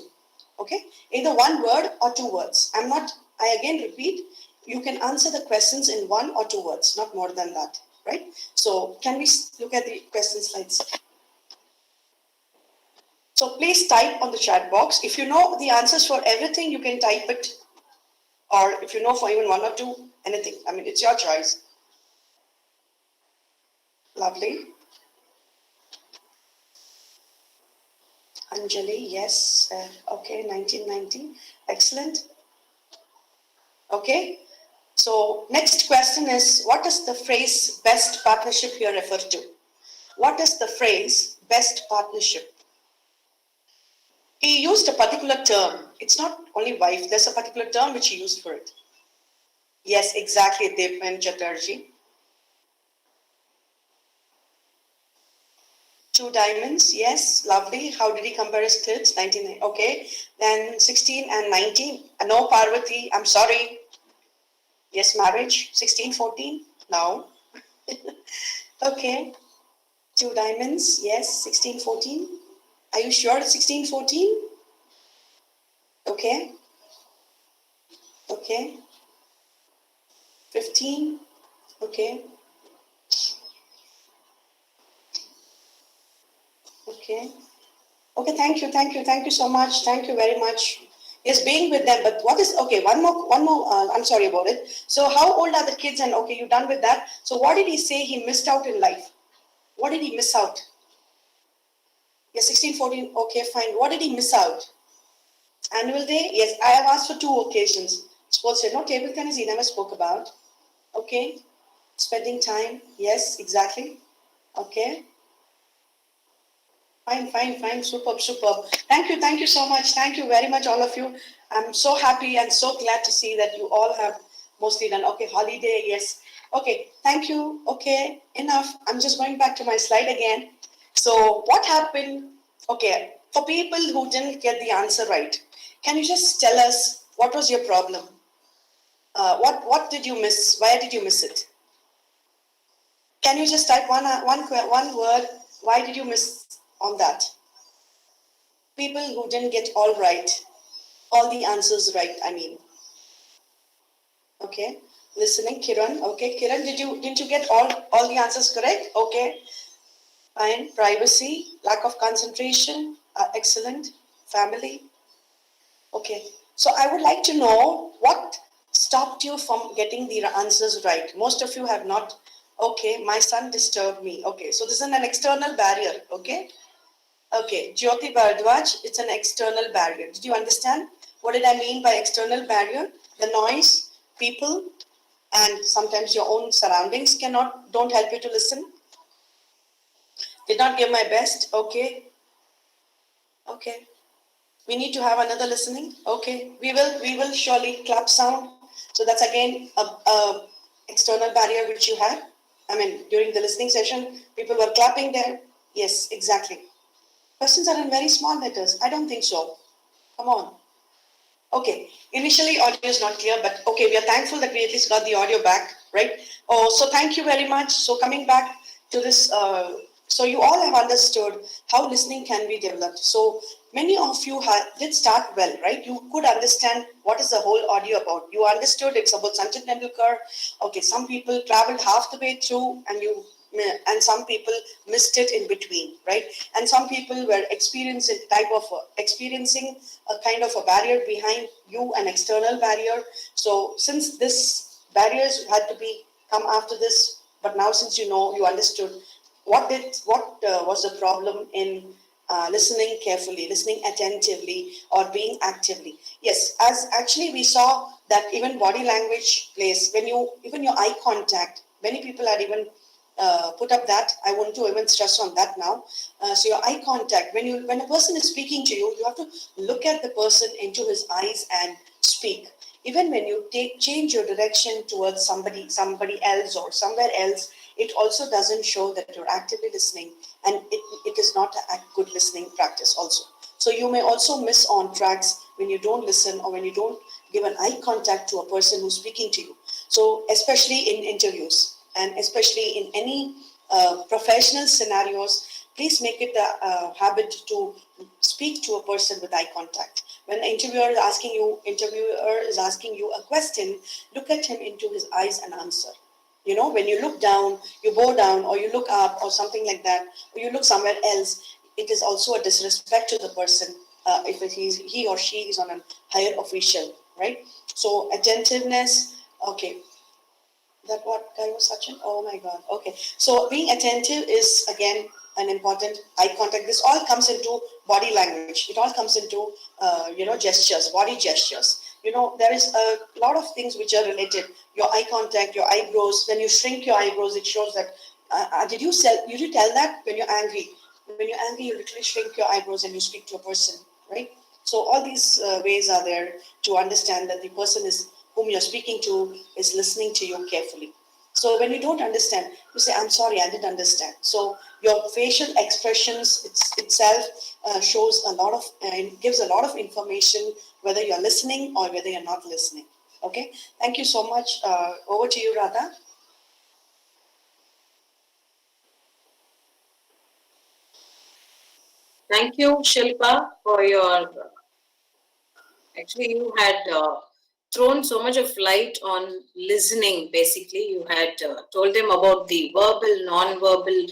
Okay, either one word or 2 words. I again repeat, you can answer the questions in 1 or 2 words, not more than that, right? So can we look at the question slides? So please type on the chat box. If you know the answers for everything, you can type it. Or if you know for even 1 or 2, anything. I mean, it's your choice. Lovely. Anjali, yes. Okay, 1990. Excellent. Okay. So next question is, what does the phrase best partnership here refer to? What is the phrase best partnership? He used a particular term. It's not only wife, there's a particular term which he used for it. Yes, exactly, Devman Chatterjee. 2 diamonds, yes, lovely. How did he compare his tits? 19, okay. Then 16 and 19. No, Parvati, I'm sorry. Yes, marriage. 16, 14? No. Okay. 2 diamonds, yes. 16, 14. Are you sure it's 16, 14? Okay. Okay. 15. Okay. Okay. Okay, thank you so much. Thank you very much. Yes, being with them. But what is okay? One more. I'm sorry about it. So, how old are the kids? And okay, you're done with that. So, what did he say he missed out in life? What did he miss out? Yes, 16, 14. Okay, fine. What did he miss out? Annual day? Yes, I have asked for 2 occasions. Sports day. No, table tennis. He never spoke about. Okay, spending time. Yes, exactly. Okay. Fine. Superb. Thank you so much. Thank you very much, all of you. I'm so happy and so glad to see that you all have mostly done. Okay, holiday, yes. Okay, thank you. Okay, enough. I'm just going back to my slide again. So, what happened? Okay, for people who didn't get the answer right, can you just tell us what was your problem? What did you miss? Why did you miss it? Can you just type one word? Why did you miss on that? People who didn't get all the answers right, I mean. Okay, listening, Kiran. Okay, Kiran, didn't you get all the answers correct? Okay, fine. Privacy, lack of concentration, excellent. Family. Okay, so I would like to know what stopped you from getting the answers right. Most of you have not. Okay, my son disturbed me. Okay, so this is an external barrier. Okay. Okay, Jyoti Bharadwaj, it's an external barrier. Did you understand? What did I mean by external barrier? The noise, people, and sometimes your own surroundings don't help you to listen. Did not give my best. Okay. Okay. We need to have another listening. Okay. We will surely clap sound. So that's again a external barrier which you had. I mean, during the listening session, people were clapping there. Yes, exactly. Questions are in very small letters. I don't think so. Come on. Okay. Initially, audio is not clear, but okay, we are thankful that we at least got the audio back, right? Oh, so thank you very much. So coming back to this, so you all have understood how listening can be developed. So many of you did start well, right? You could understand what is the whole audio about. You understood it's about Sachin Tendulkar. Okay, some people traveled half the way through, and some people missed it in between, right? And some people were experiencing a kind of a barrier behind you, an external barrier. So since this barriers had to be come after this, but now since you understood what was the problem in listening carefully, listening attentively, or being actively. Yes, as actually we saw that even body language plays even your eye contact. Many people had even put up that. I want to even stress on that now. So your eye contact, when a person is speaking to you, you have to look at the person into his eyes and speak. Even when you change your direction towards somebody else or somewhere else, it also doesn't show that you're actively listening, and it is not a good listening practice also. So you may also miss on tracks when you don't listen or when you don't give an eye contact to a person who's speaking to you. So especially in interviews, and especially in any professional scenarios, please make it a habit to speak to a person with eye contact. When the interviewer is asking you a question, look at him into his eyes and answer. When you look down, you bow down, or you look up, or something like that, or you look somewhere else, it is also a disrespect to the person if he or she is on a higher official, right? So attentiveness, okay, that what guy was Sachin? Oh my God. Okay. So being attentive is again an important eye contact. This all comes into body language. It all comes into gestures, body gestures. There is a lot of things which are related. Your eye contact, your eyebrows. When you shrink your eyebrows, it shows that. Did you tell that when you're angry? When you're angry, you literally shrink your eyebrows and you speak to a person. right? So all these ways are there to understand that the person is whom you're speaking to is listening to you carefully. So when you don't understand, you say, "I'm sorry, I didn't understand." So your facial expressions itself shows a lot of, gives a lot of information whether you're listening or whether you're not listening. Okay, thank you so much. Over to you, Radha. Thank you, Shilpa, for your. Actually, you had thrown so much of light on listening. Basically, you had told them about the verbal, non-verbal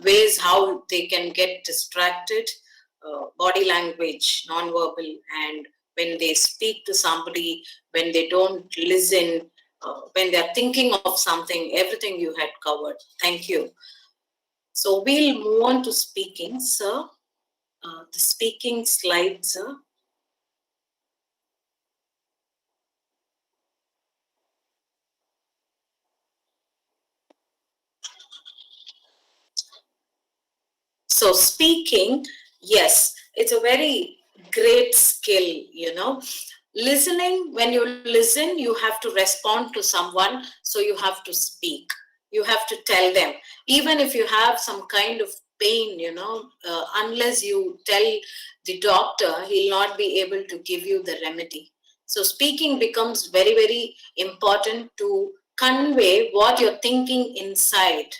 ways how they can get distracted, body language, non-verbal, and when they speak to somebody, when they don't listen, when they're thinking of something, everything you had covered. Thank you. So we'll move on to speaking, sir. The speaking slide, sir. So speaking, yes, it's a very great skill, Listening, when you listen, you have to respond to someone, so you have to speak. You have to tell them. Even if you have some kind of pain, unless you tell the doctor, he'll not be able to give you the remedy. So speaking becomes very, very important to convey what you're thinking inside,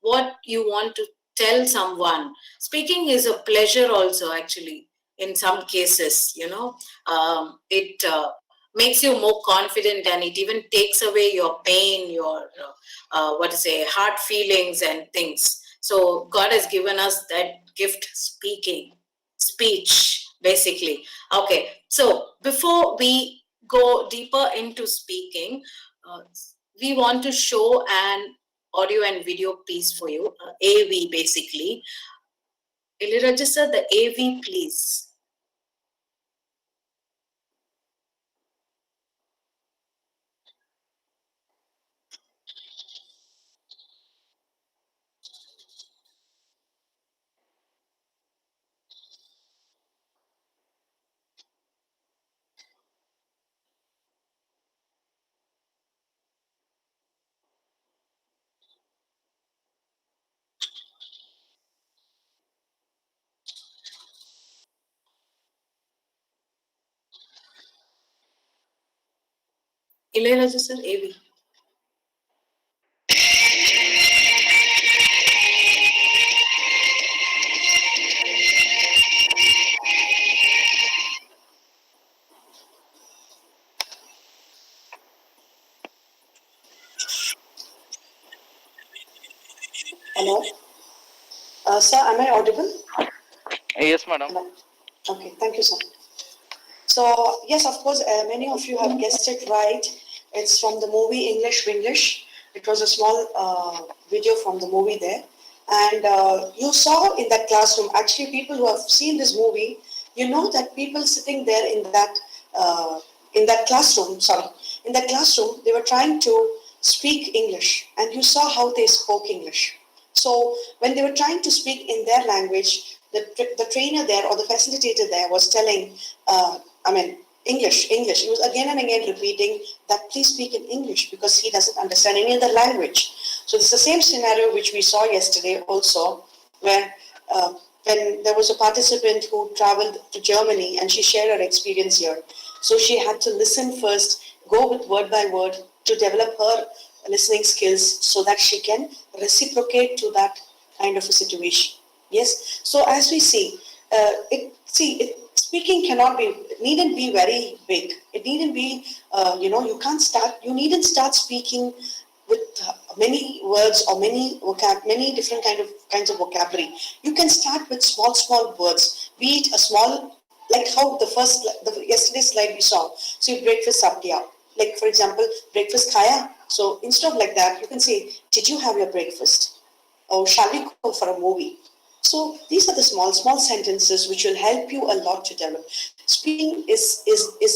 what you want to tell someone. Speaking is a pleasure also, actually, in some cases, it makes you more confident, and it even takes away your pain, your heart feelings and things. So God has given us that gift, speech, basically. Okay, so before we go deeper into speaking, uh, we want to show an audio and video piece for you, AV basically. Will you register the AV, please? Ilayaraja sir, AV. Hello, sir. Am I audible? Yes, madam. Hello. Okay, thank you, sir. So yes, of course, many of you have guessed it right. It's from the movie English Winglish. It was a small video from the movie there, and you saw in that classroom. Actually, people who have seen this movie, you know that people sitting there in that classroom. Sorry, in that classroom, they were trying to speak English, and you saw how they spoke English. So when they were trying to speak in their language, the trainer there or the facilitator there was telling, English, English. He was again and again repeating that please speak in English because he doesn't understand any other language. So it's the same scenario which we saw yesterday also, where when there was a participant who traveled to Germany and she shared her experience here. So she had to listen first, go with word by word to develop her listening skills so that she can reciprocate to that kind of a situation. Yes. So as we see, speaking needn't be very big. It needn't be, you needn't start speaking with many words or many different kinds of vocabulary. You can start with small words. Be it a small, like how yesterday's slide we saw. So breakfast saptiya. Like for example, breakfast khaya. So instead of like that, you can say, did you have your breakfast? Or shall we go for a movie? So these are the small sentences which will help you a lot to develop. Speaking is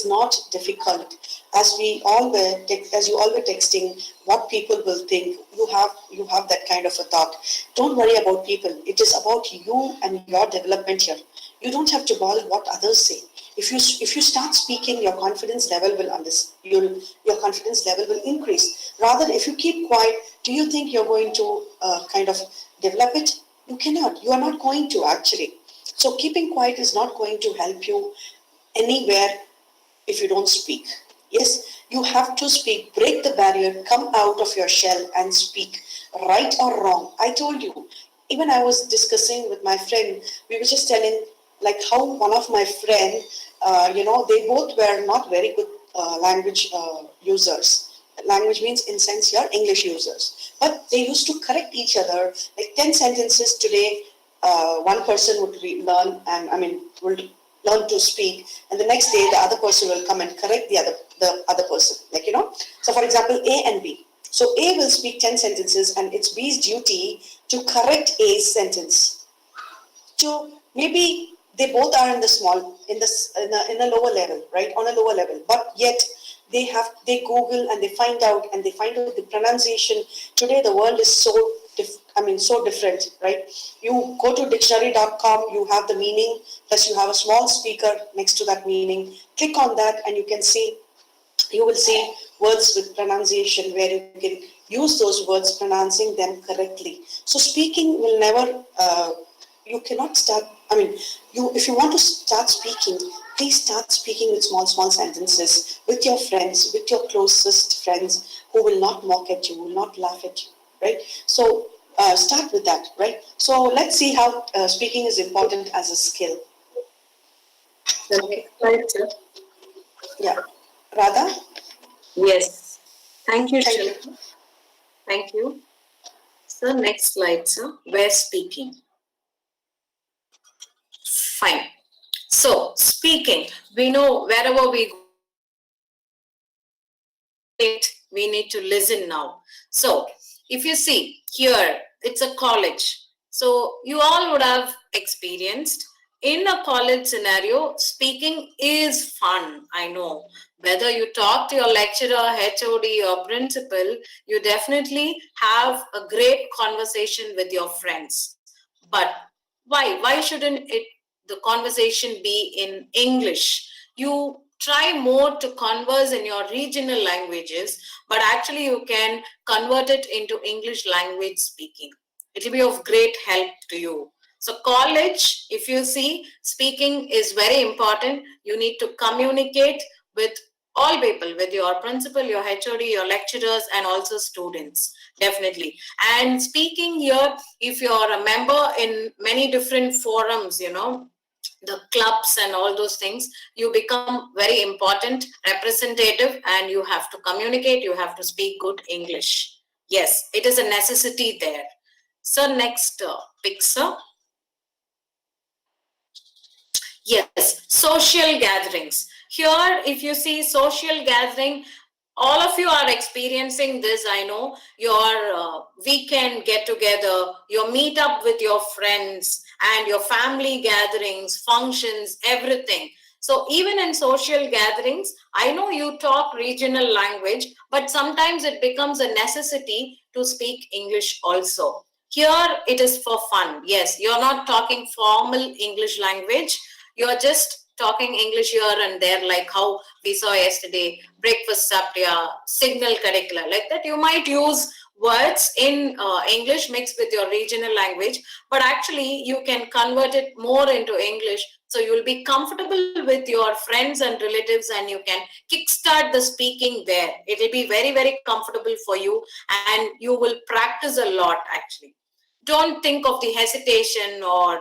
not difficult, as as you all were texting. What people will think, you have that kind of a thought. Don't worry about people. It is about you and your development here. You don't have to bother what others say. If you start speaking, your confidence level your confidence level will increase. Rather, if you keep quiet, do you think you're going to kind of develop it? You cannot. You are not going to actually. So keeping quiet is not going to help you anywhere if you don't speak. Yes, you have to speak, break the barrier, come out of your shell and speak, right or wrong. I told you, even I was discussing with my friend, we were just telling like how one of my friend, they both were not very good language users. Language means in sense here English users, but they used to correct each other. Like 10 sentences today, one person would learn and would learn to speak, and the next day the other person will come and correct the other person. So for example, A and B. So A will speak 10 sentences, and it's B's duty to correct A's sentence. So maybe they both are in the small, in a lower level, right? On a lower level, but yet they Google and they find out the pronunciation. Today the world is so different, right? You go to dictionary.com, you have the meaning, plus you have a small speaker next to that meaning. Click on that and you will see words with pronunciation where you can use those words, pronouncing them correctly. So speaking will never, you cannot start, if you want to start speaking, please start speaking with small sentences, with your friends, with your closest friends, who will not mock at you, will not laugh at you, right? So start with that, right? So let's see how speaking is important as a skill. Okay, right, sir. Yeah. Radha? Yes. Thank you, Thank sir. you. Thank you. Sir, next slide, sir. Where speaking. Fine. So, speaking, we know wherever we go, we need to listen now. So, if you see here, it's a college. So, you all would have experienced in a college scenario, speaking is fun. I know. Whether you talk to your lecturer, HOD, or principal, you definitely have a great conversation with your friends. But why? Why shouldn't the conversation be in English? You try more to converse in your regional languages, but actually you can convert it into English language speaking. It will be of great help to you. So college, if you see, speaking is very important. You need to communicate with all people, with your principal, your HOD, your lecturers, and also students, definitely. And speaking here, if you're a member in many different forums, the clubs and all those things, you become very important representative, and you have to communicate, you have to speak good English. Yes, it is a necessity there. So next picture. Yes, social gatherings. Here, if you see social gathering, all of you are experiencing this. I know your weekend get together, your meet up with your friends, and your family gatherings, functions, everything. So even in social gatherings, I know you talk regional language, but sometimes it becomes a necessity to speak English also. Here it is for fun. Yes, you're not talking formal English language. You're just talking English here and there, like how we saw yesterday, breakfast sapya, signal curricula, like that. You might use words in English mixed with your regional language, but actually you can convert it more into English. So you'll be comfortable with your friends and relatives, and you can kickstart the speaking there. It will be very, very comfortable for you, and you will practice a lot actually. Don't think of the hesitation or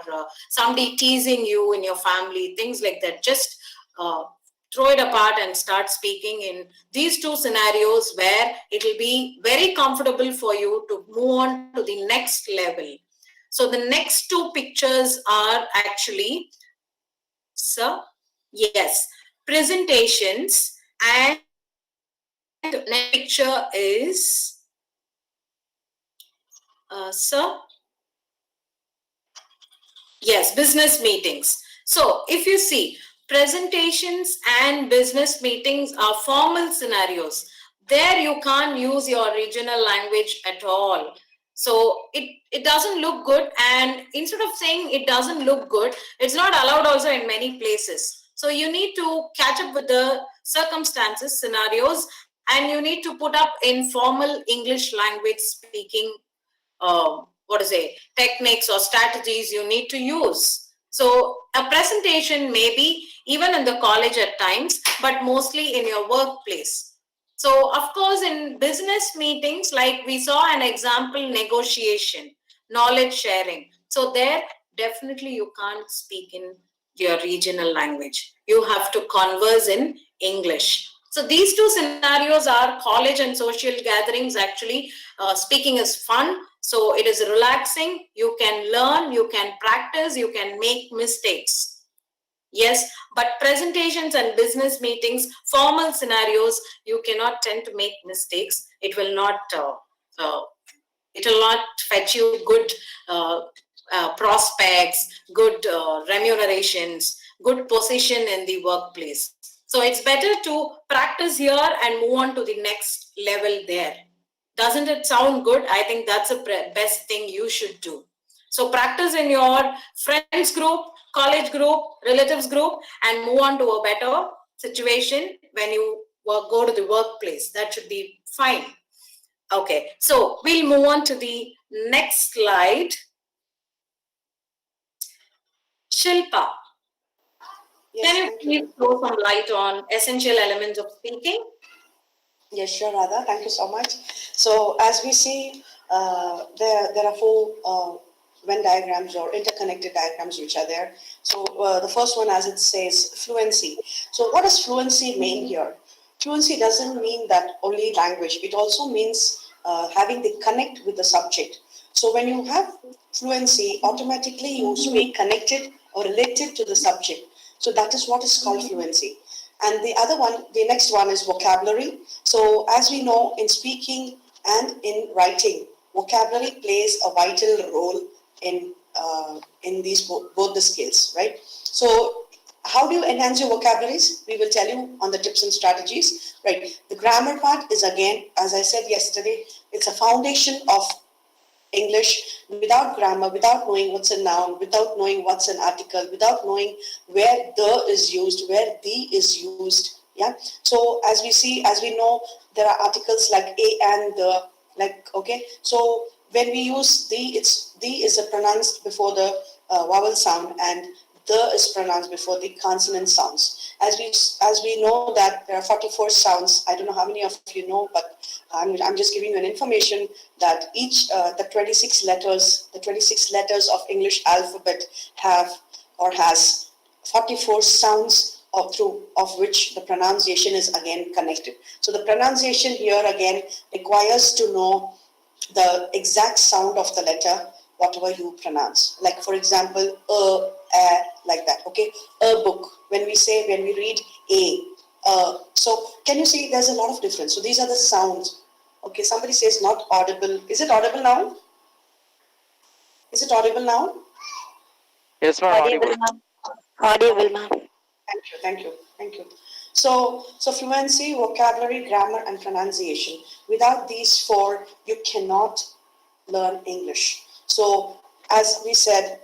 somebody teasing you in your family, things like that. Just throw it apart and start speaking in these two scenarios where it will be very comfortable for you to move on to the next level. So the next two pictures are actually, sir, yes, presentations, and next picture is, sir, yes, business meetings. So if you see, presentations and business meetings are formal scenarios. There you can't use your regional language at all. So it doesn't look good, and instead of saying it doesn't look good, it's not allowed also in many places. So you need to catch up with the circumstances, scenarios, and you need to put up in formal English language speaking what is it, techniques or strategies you need to use. So a presentation maybe even in the college at times, but mostly in your workplace. So of course in business meetings, like we saw an example, negotiation, knowledge sharing. So there definitely you can't speak in your regional language. You have to converse in English. So these two scenarios are college and social gatherings. Actually, speaking is fun, so it is relaxing. You can learn, you can practice, you can make mistakes. Yes, but presentations and business meetings, formal scenarios, you cannot tend to make mistakes. Uh, it will not fetch you good prospects, good remunerations, good position in the workplace. So it's better to practice here and move on to the next level there. Doesn't it sound good? I think that's the best thing you should do. So practice in your friends group, college group, relatives group, and move on to a better situation when you go to the workplace. That should be fine. Okay, so we'll move on to the next slide. Shilpa, Yes, can you thank please you. throw some light on essential elements of speaking? Yes, sure, Radha. Thank you so much. So as we see, there are four Venn diagrams or interconnected diagrams which are there. So the first one, as it says, fluency. So what does fluency mean here? Fluency doesn't mean that only language. It also means having the connect with the subject. So when you have fluency, automatically you speak connected or related to the subject. So that is what is called fluency. And the other one, the next one is vocabulary. So as we know, in speaking and in writing, vocabulary plays a vital role in these both the skills, right? So how do you enhance your vocabularies? We will tell you on the tips and strategies, right? The grammar part is, again, as I said yesterday, it's a foundation of English. Without grammar, without knowing what's a noun, without knowing what's an article, without knowing where the is used, where the is used. Yeah. So as we see, as we know, there are articles like a and the, like, okay. So when we use the is a pronounced before the vowel sound, and the is pronounced before the consonant sounds. As we know that there are 44 sounds. I don't know how many of you know, but I'm just giving you an information that each the 26 letters of English alphabet have or has 44 sounds of which the pronunciation is again connected. So the pronunciation here again requires to know the exact sound of the letter, whatever you pronounce. Like for example, like that. Okay, a book. When we read a, so can you see? There's a lot of difference. So these are the sounds. Okay, somebody says not audible. Is it audible now? Is it audible now? Yes, ma'am, Audible, audible. ma'am. Audible, ma'am. Thank you. So fluency, vocabulary, grammar, and pronunciation. Without these four, you cannot learn English. So as we said,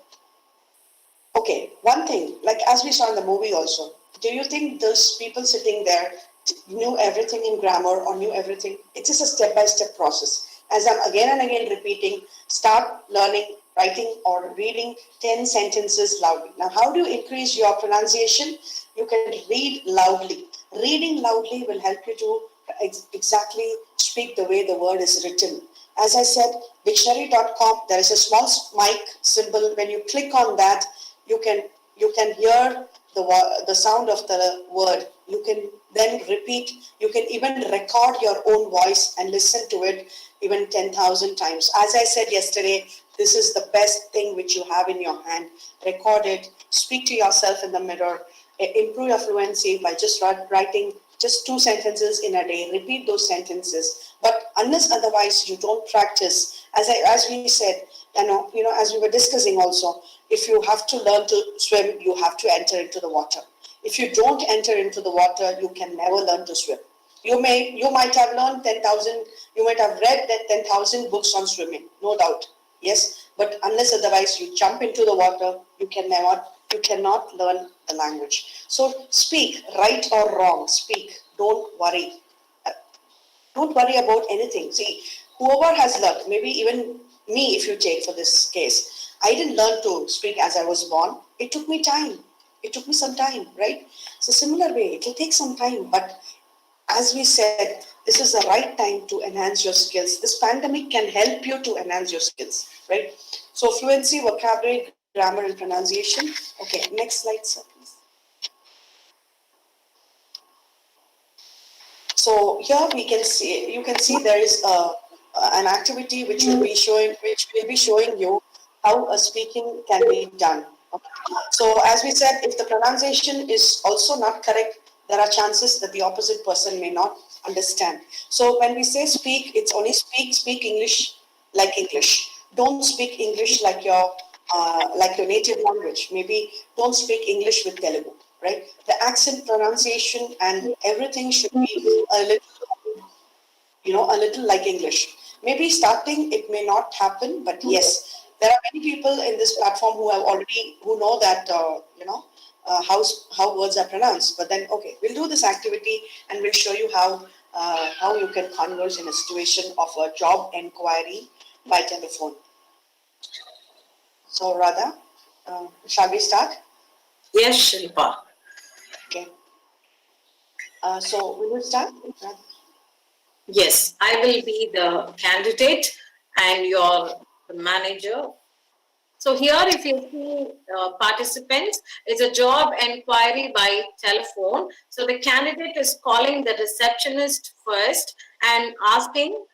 okay, one thing, like as we saw in the movie also, do you think those people sitting there knew everything in grammar or knew everything? It is a step-by-step process. As I'm again and again repeating, start learning, writing or reading 10 sentences loudly. Now, how do you increase your pronunciation? You can read loudly. Reading loudly will help you to exactly speak the way the word is written. As I said, dictionary.com, there is a small mic symbol. When you click on that, you can hear the sound of the word. You can then repeat. You can even record your own voice and listen to it even 10,000 times. As I said yesterday, this is the best thing which you have in your hand. Record it. Speak to yourself in the mirror. Improve your fluency by just writing just 2 sentences in a day. Repeat those sentences. But unless otherwise you don't practice, as we said, as we were discussing also, if you have to learn to swim, you have to enter into the water. If you don't enter into the water, you can never learn to swim. You might have learned 10,000, you might have read that 10,000 books on swimming, no doubt. Yes, but unless otherwise you jump into the water, you cannot learn the language. So speak, right or wrong, speak. Don't worry. Don't worry about anything. See, whoever has learned, maybe even me, if you take for this case, I didn't learn to speak as I was born. It took me time. It took me some time, right? So similar way, it will take some time, but as we said, this is the right time to enhance your skills. This pandemic can help you to enhance your skills, right? So fluency, vocabulary, grammar, and pronunciation. Okay, next slide, sir, please. So here we can see, you can see there is an activity which will be showing you how a speaking can be done. Okay. So as we said, if the pronunciation is also not correct, there are chances that the opposite person may not understand. So when we say speak, it's only speak English like English. Don't speak English like your native language. Maybe don't speak English with Telugu, right? The accent, pronunciation, and everything should be a little like English. Maybe starting it may not happen, but yes, there are many people in this platform who know that how words are pronounced. But then, okay, we'll do this activity and we'll show you how you can converse in a situation of a job inquiry by telephone. So Radha, shall we start? Yes, Shilpa. Okay. So we will start. Yes, I will be the candidate and your manager. So here, if you see participants, it's a job inquiry by telephone. So the candidate is calling the receptionist first and asking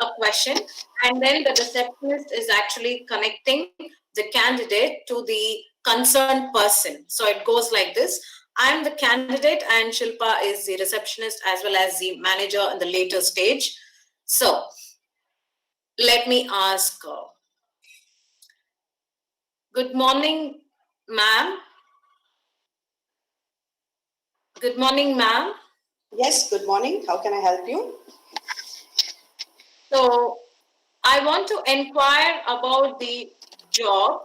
a question, and then the receptionist is actually connecting the candidate to the concerned person. So it goes like this. I'm the candidate and Shilpa is the receptionist as well as the manager in the later stage. So let me ask, good morning, ma'am. Good morning, ma'am. Yes, good morning. How can I help you? So I want to inquire about the job.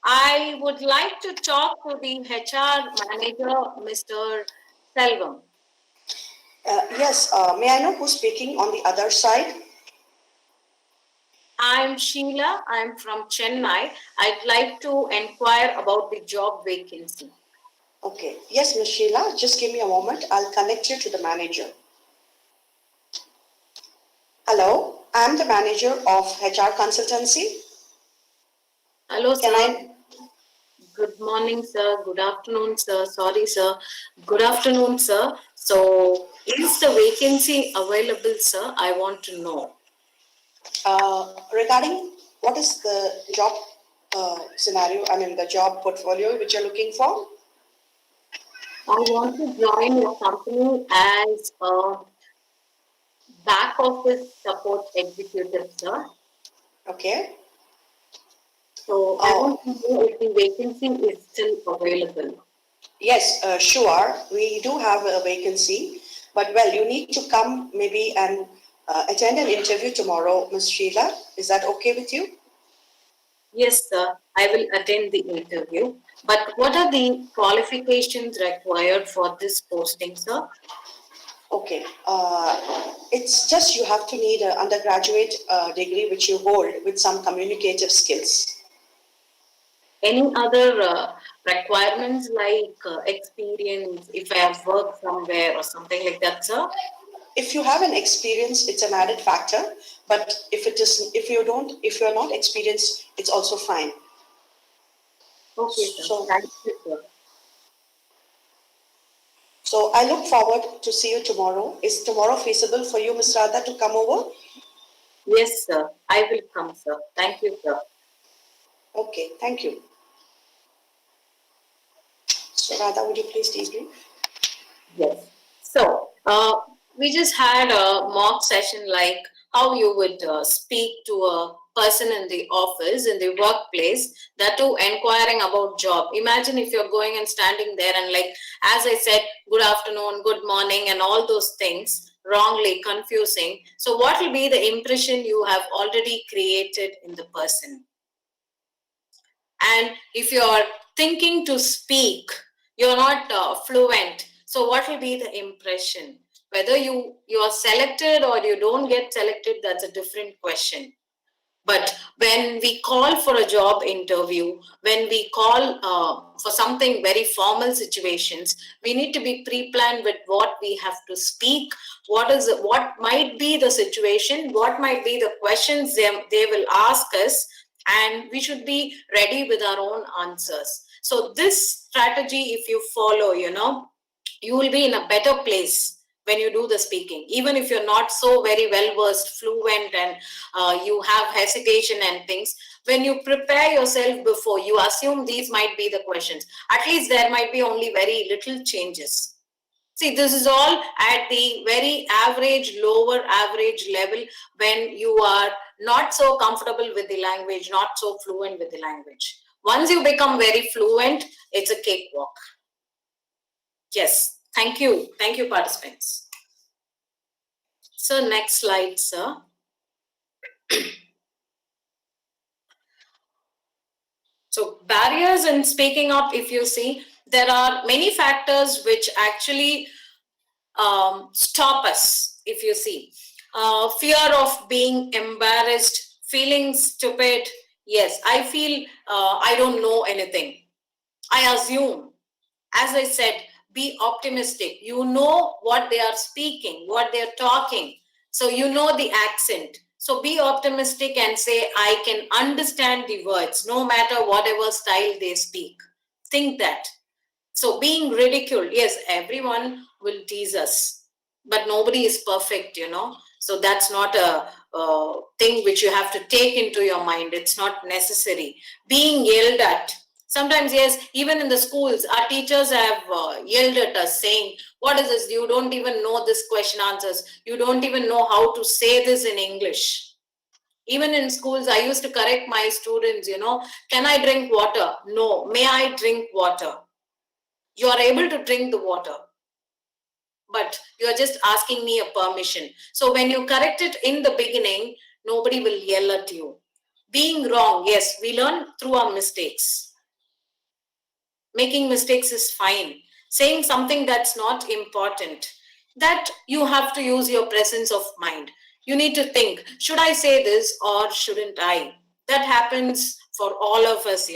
I would like to talk to the HR manager, Mr. Selvam. Yes, may I know who's speaking on the other side? I'm Sheila. I'm from Chennai. I'd like to inquire about the job vacancy. Okay. Yes, Ms. Sheila, just give me a moment. I'll connect you to the manager. Hello, I'm the manager of HR consultancy. Hello, Can sir. I? Good morning, sir. Good afternoon, sir. Sorry, sir. Good afternoon, sir. So, is the vacancy available, sir? I want to know. Regarding what is the job scenario, I mean the job portfolio which you're looking for? I want to join your company as a back office support executive, sir. Okay. So I want to know if the vacancy is still available. Yes, sure. We do have a vacancy, but well, you need to come maybe and attend an interview tomorrow, Ms. Sheila. Is that okay with you? Yes, sir. I will attend the interview. But what are the qualifications required for this posting, sir? Okay. It's just you have to need an undergraduate degree which you hold with some communicative skills. Any other requirements like experience, if I have worked somewhere or something like that, sir? If you have an experience, it's an added factor. But if you're not experienced, it's also fine. Okay, sir. So, Thank you, sir. so I look forward to see you tomorrow. Is tomorrow feasible for you, Ms. Radha, to come over? Yes, sir. I will come, sir. Thank you, sir. Okay, thank you. So Radha, would you please debrief? Yes. So, we just had a mock session like how you would speak to a person in the office, in the workplace, that too inquiring about job. Imagine if you're going and standing there and like, as I said, good afternoon, good morning, and all those things. wrongly, confusing. So what will be the impression you have already created in the person? And if you're thinking to speak, you're not fluent, so what will be the impression? Whether you are selected or you don't get selected, that's a different question. But when we call for a job interview, when we call for something very formal situations, we need to be pre-planned with what we have to speak, what might be the situation, what might be the questions they will ask us, and we should be ready with our own answers. So this strategy, if you follow, you will be in a better place when you do the speaking, even if you're not so very well versed, fluent, and you have hesitation and things. When you prepare yourself before, you assume these might be the questions. At least there might be only very little changes. See, this is all at the very average, lower average level, when you are not so comfortable with the language, not so fluent with the language. Once you become very fluent, it's a cakewalk. Yes, thank you. Thank you, participants. So next slide, sir. So barriers in speaking up, if you see, there are many factors which actually stop us, if you see. Fear of being embarrassed, feeling stupid. Yes, I feel I don't know anything. I assume. As I said, be optimistic. You know what they are speaking, what they are talking. So you know the accent. So be optimistic and say, I can understand the words, no matter whatever style they speak. Think that. So being ridiculed, yes, everyone will tease us, but nobody is perfect, So that's not a thing which you have to take into your mind. It's not necessary. Being yelled at. Sometimes, yes, even in the schools, our teachers have yelled at us saying, what is this? You don't even know this question answers. You don't even know how to say this in English. Even in schools, I used to correct my students, can I drink water? No. May I drink water? You are able to drink the water, but you are just asking me a permission. So when you correct it in the beginning, nobody will yell at you. Being wrong, yes, we learn through our mistakes. Making mistakes is fine. Saying something that's not important, that you have to use your presence of mind. You need to think, should I say this or shouldn't I? That happens for all of us,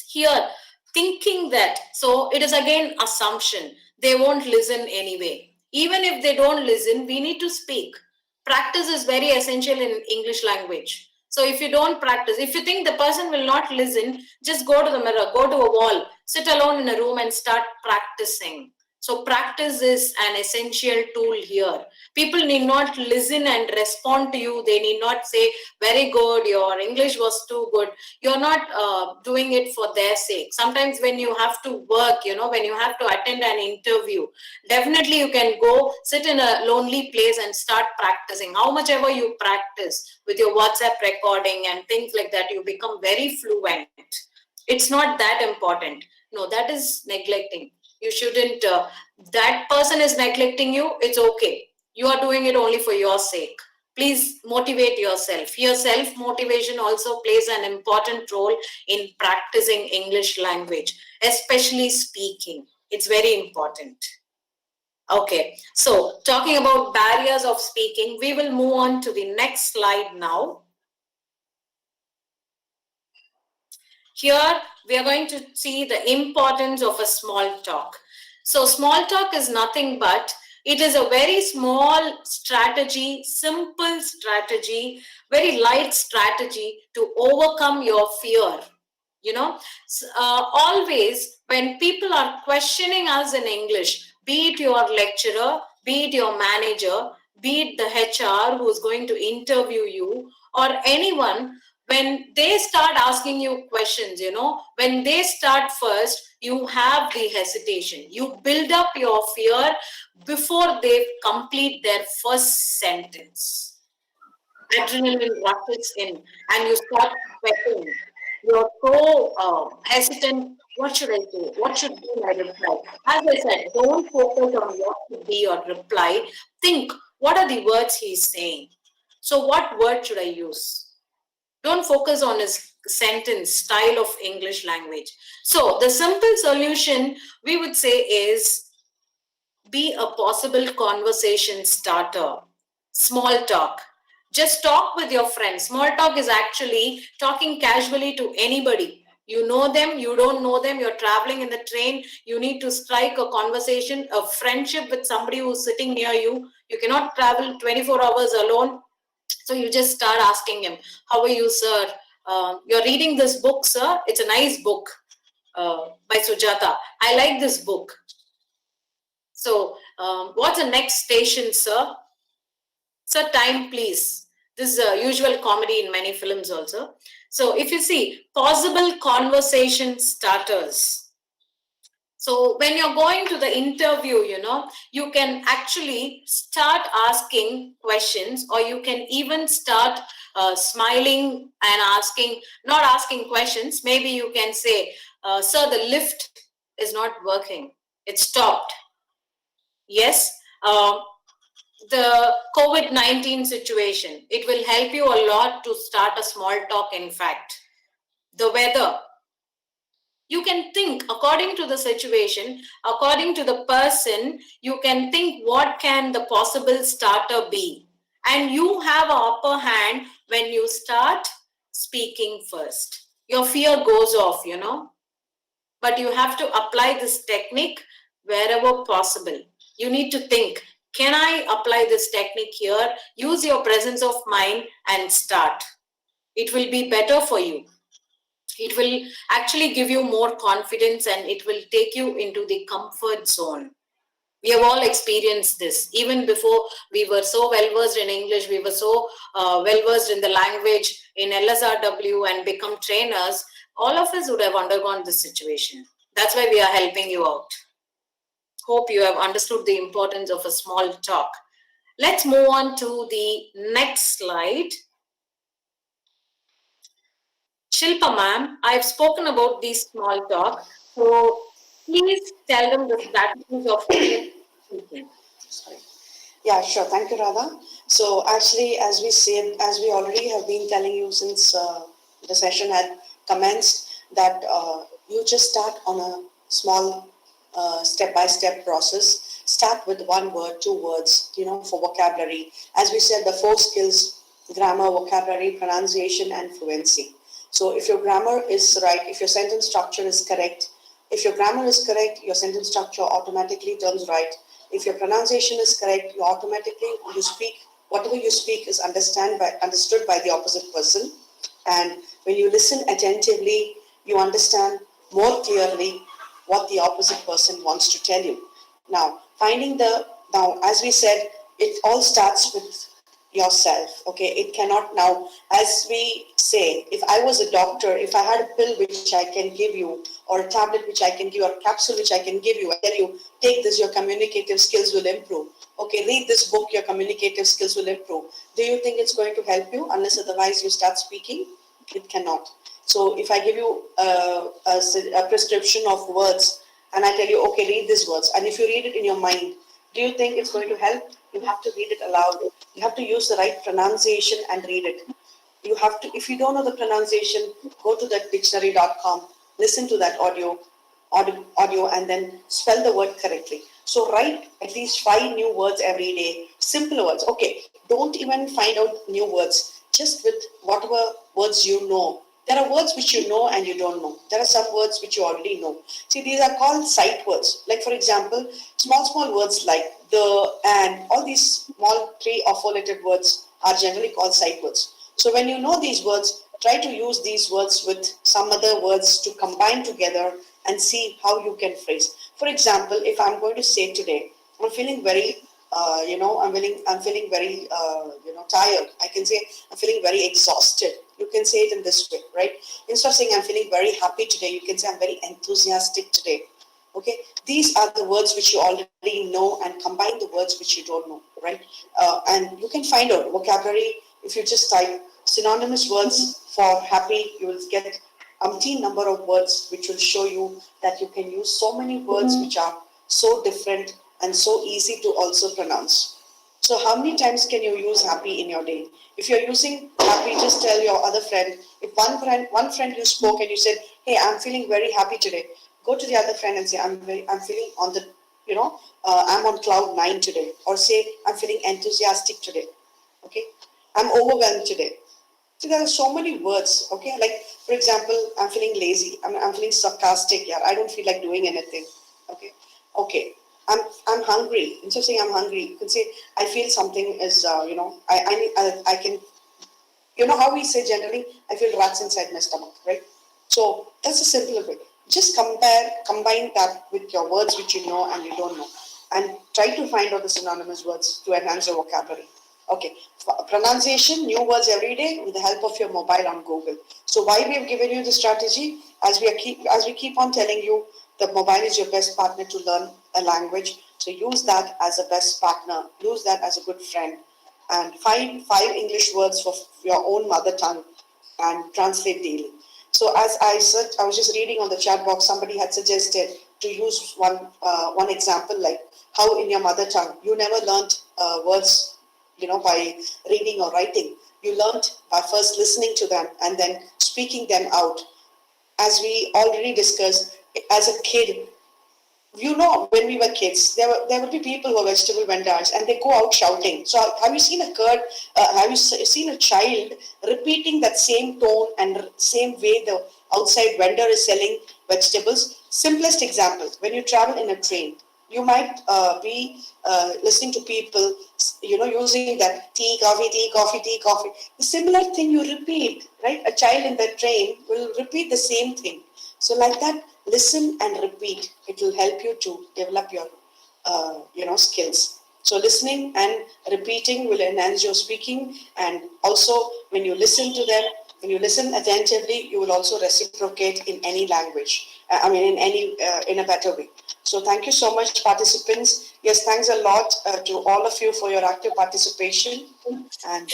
Here, thinking that, so it is again assumption. They won't listen anyway. Even if they don't listen, we need to speak. Practice is very essential in English language. So if you don't practice, if you think the person will not listen, just go to the mirror, go to a wall, sit alone in a room and start practicing. So practice is an essential tool here. People need not listen and respond to you. They need not say, very good, your English was too good. You're not doing it for their sake. Sometimes when you have to work, when you have to attend an interview, definitely you can go sit in a lonely place and start practicing. How much ever you practice with your WhatsApp recording and things like that, you become very fluent. It's not that important. No, that is neglecting. You shouldn't, that person is neglecting you, it's okay. You are doing it only for your sake. Please motivate yourself. Your self-motivation also plays an important role in practicing English language, especially speaking. It's very important. Okay, so talking about barriers of speaking, we will move on to the next slide now. Here, we are going to see the importance of a small talk. So small talk is nothing but, it is a very small strategy, simple strategy, very light strategy to overcome your fear. Always when people are questioning us in English, be it your lecturer, be it your manager, be it the HR who is going to interview you, or anyone, when they start asking you questions, when they start first, you have the hesitation. You build up your fear before they complete their first sentence. Adrenaline rushes in and you start sweating. You're so hesitant. What should I say? What should be my reply? As I said, don't focus on what should be your reply. Think, what are the words he's saying? So, what word should I use? Don't focus on his sentence style of English language. So, the simple solution we would say is be a possible conversation starter. Small talk. Just talk with your friends. Small talk is actually talking casually to anybody. You know them, you don't know them, you're traveling in the train, you need to strike a conversation, a friendship with somebody who's sitting near you. You cannot travel 24 hours alone. So you just start asking him, how are you, sir? You're reading this book, sir? It's a nice book by Sujata. I like this book. So, what's the next station, sir? Sir, time, please. This is a usual comedy in many films also. So, if you see possible conversation starters. So, when you're going to the interview, you can actually start asking questions, or you can even start smiling and asking, not asking questions. Maybe you can say, sir, the lift is not working. It stopped. Yes, the COVID-19 situation, it will help you a lot to start a small talk. In fact, the weather, you can think according to the situation, according to the person, you can think what can the possible starter be. And you have an upper hand when you start speaking first. Your fear goes off, but you have to apply this technique wherever possible. You need to think, can I apply this technique here? Use your presence of mind and start. It will be better for you. It will actually give you more confidence and it will take you into the comfort zone. We have all experienced this. Even before we were so well versed in English, we were so well versed in the language, in LSRW and become trainers, all of us would have undergone this situation. That's why we are helping you out. Hope you have understood the importance of a small talk. Let's move on to the next slide. Shilpa ma'am, I've spoken about these small talk. So please tell them the strategies of speaking. Sorry. Yeah, sure. Thank you, Radha. So actually, as we said, as we already have been telling you since the session had commenced, that you just start on a small step-by-step process. Start with one word, two words, for vocabulary. As we said, the four skills: grammar, vocabulary, pronunciation, and fluency. So if your grammar is right, if your sentence structure is correct, if your grammar is correct, your sentence structure automatically turns right. If your pronunciation is correct, you speak, whatever you speak is understood by the opposite person. And when you listen attentively, you understand more clearly what the opposite person wants to tell you. Now, as we said, it all starts with yourself. Okay, it cannot now, as we say, if I was a doctor, if I had a pill which I can give you, or a tablet which I can give you, or a capsule which I can give you, I tell you, take this, your communicative skills will improve. Okay, read this book, your communicative skills will improve. Do you think it's going to help you unless otherwise you start speaking? It cannot. So if I give you a prescription of words and I tell you, okay, read these words, and if you read it in your mind, do you think it's going to help? You have to read it aloud. You have to use the right pronunciation and read it. You have to, if you don't know the pronunciation, go to that dictionary.com, listen to that audio, and then spell the word correctly. So write at least 5 new words every day, simple words. Okay, don't even find out new words, just with whatever words you know. There are words which you know and you don't know. There are some words which you already know. See, these are called sight words. Like, for example, small words like the, and, all these small 3 or 4 lettered words are generally called sight words. So when you know these words, try to use these words with some other words to combine together and see how you can phrase. For example, if I'm going to say today, I'm feeling very, I'm feeling very, tired. I can say I'm feeling very exhausted. You can say it in this way, right? Instead of saying I'm feeling very happy today, you can say I'm very enthusiastic today. Okay, these are the words which you already know, and combine the words which you don't know, right? And you can find out vocabulary if you just type synonymous words for happy. You will get umpteen number of words which will show you that you can use so many words which are so different and so easy to also pronounce. So how many times can you use happy in your day? If you're using happy, just tell your other friend. If one friend you spoke and you said, "Hey, I'm feeling very happy today," go to the other friend and say, I'm feeling on the, I'm on cloud nine today," or say, "I'm feeling enthusiastic today." Okay, "I'm overwhelmed today." So there are so many words. Okay, like for example, "I'm feeling lazy." I'm feeling sarcastic. Yeah, I don't feel like doing anything. Okay, okay. I'm hungry. Instead of saying "I'm hungry," you can say, "I feel something is I can." You know how we say generally, "I feel rats inside my stomach," right? So that's a simple way. Just combine that with your words which you know and you don't know, and try to find out the synonymous words to enhance your vocabulary. Okay, pronunciation, new words every day with the help of your mobile on Google. So why we have given you the strategy, as we keep on telling you, the mobile is your best partner to learn a language. So use that as a best partner. Use that as a good friend, and find 5 English words for your own mother tongue and translate daily. So as I said, I was just reading on the chat box, somebody had suggested to use one example, like how in your mother tongue you never learned words, by reading or writing. You learned by first listening to them and then speaking them out. As we already discussed, as a kid, when we were kids, there would be people who are vegetable vendors, and they go out shouting. So have you seen a kid? Have you seen a child repeating that same tone and same way the outside vendor is selling vegetables? Simplest example: when you travel in a train, you might be listening to people, using that tea, coffee, tea, coffee. The similar thing you repeat, right? A child in the train will repeat the same thing. So like that, listen and repeat. It will help you to develop your, skills. So listening and repeating will enhance your speaking. And also, when you listen to them, when you listen attentively, you will also reciprocate in any language. In a better way. So thank you so much, participants. Yes, thanks a lot to all of you for your active participation. And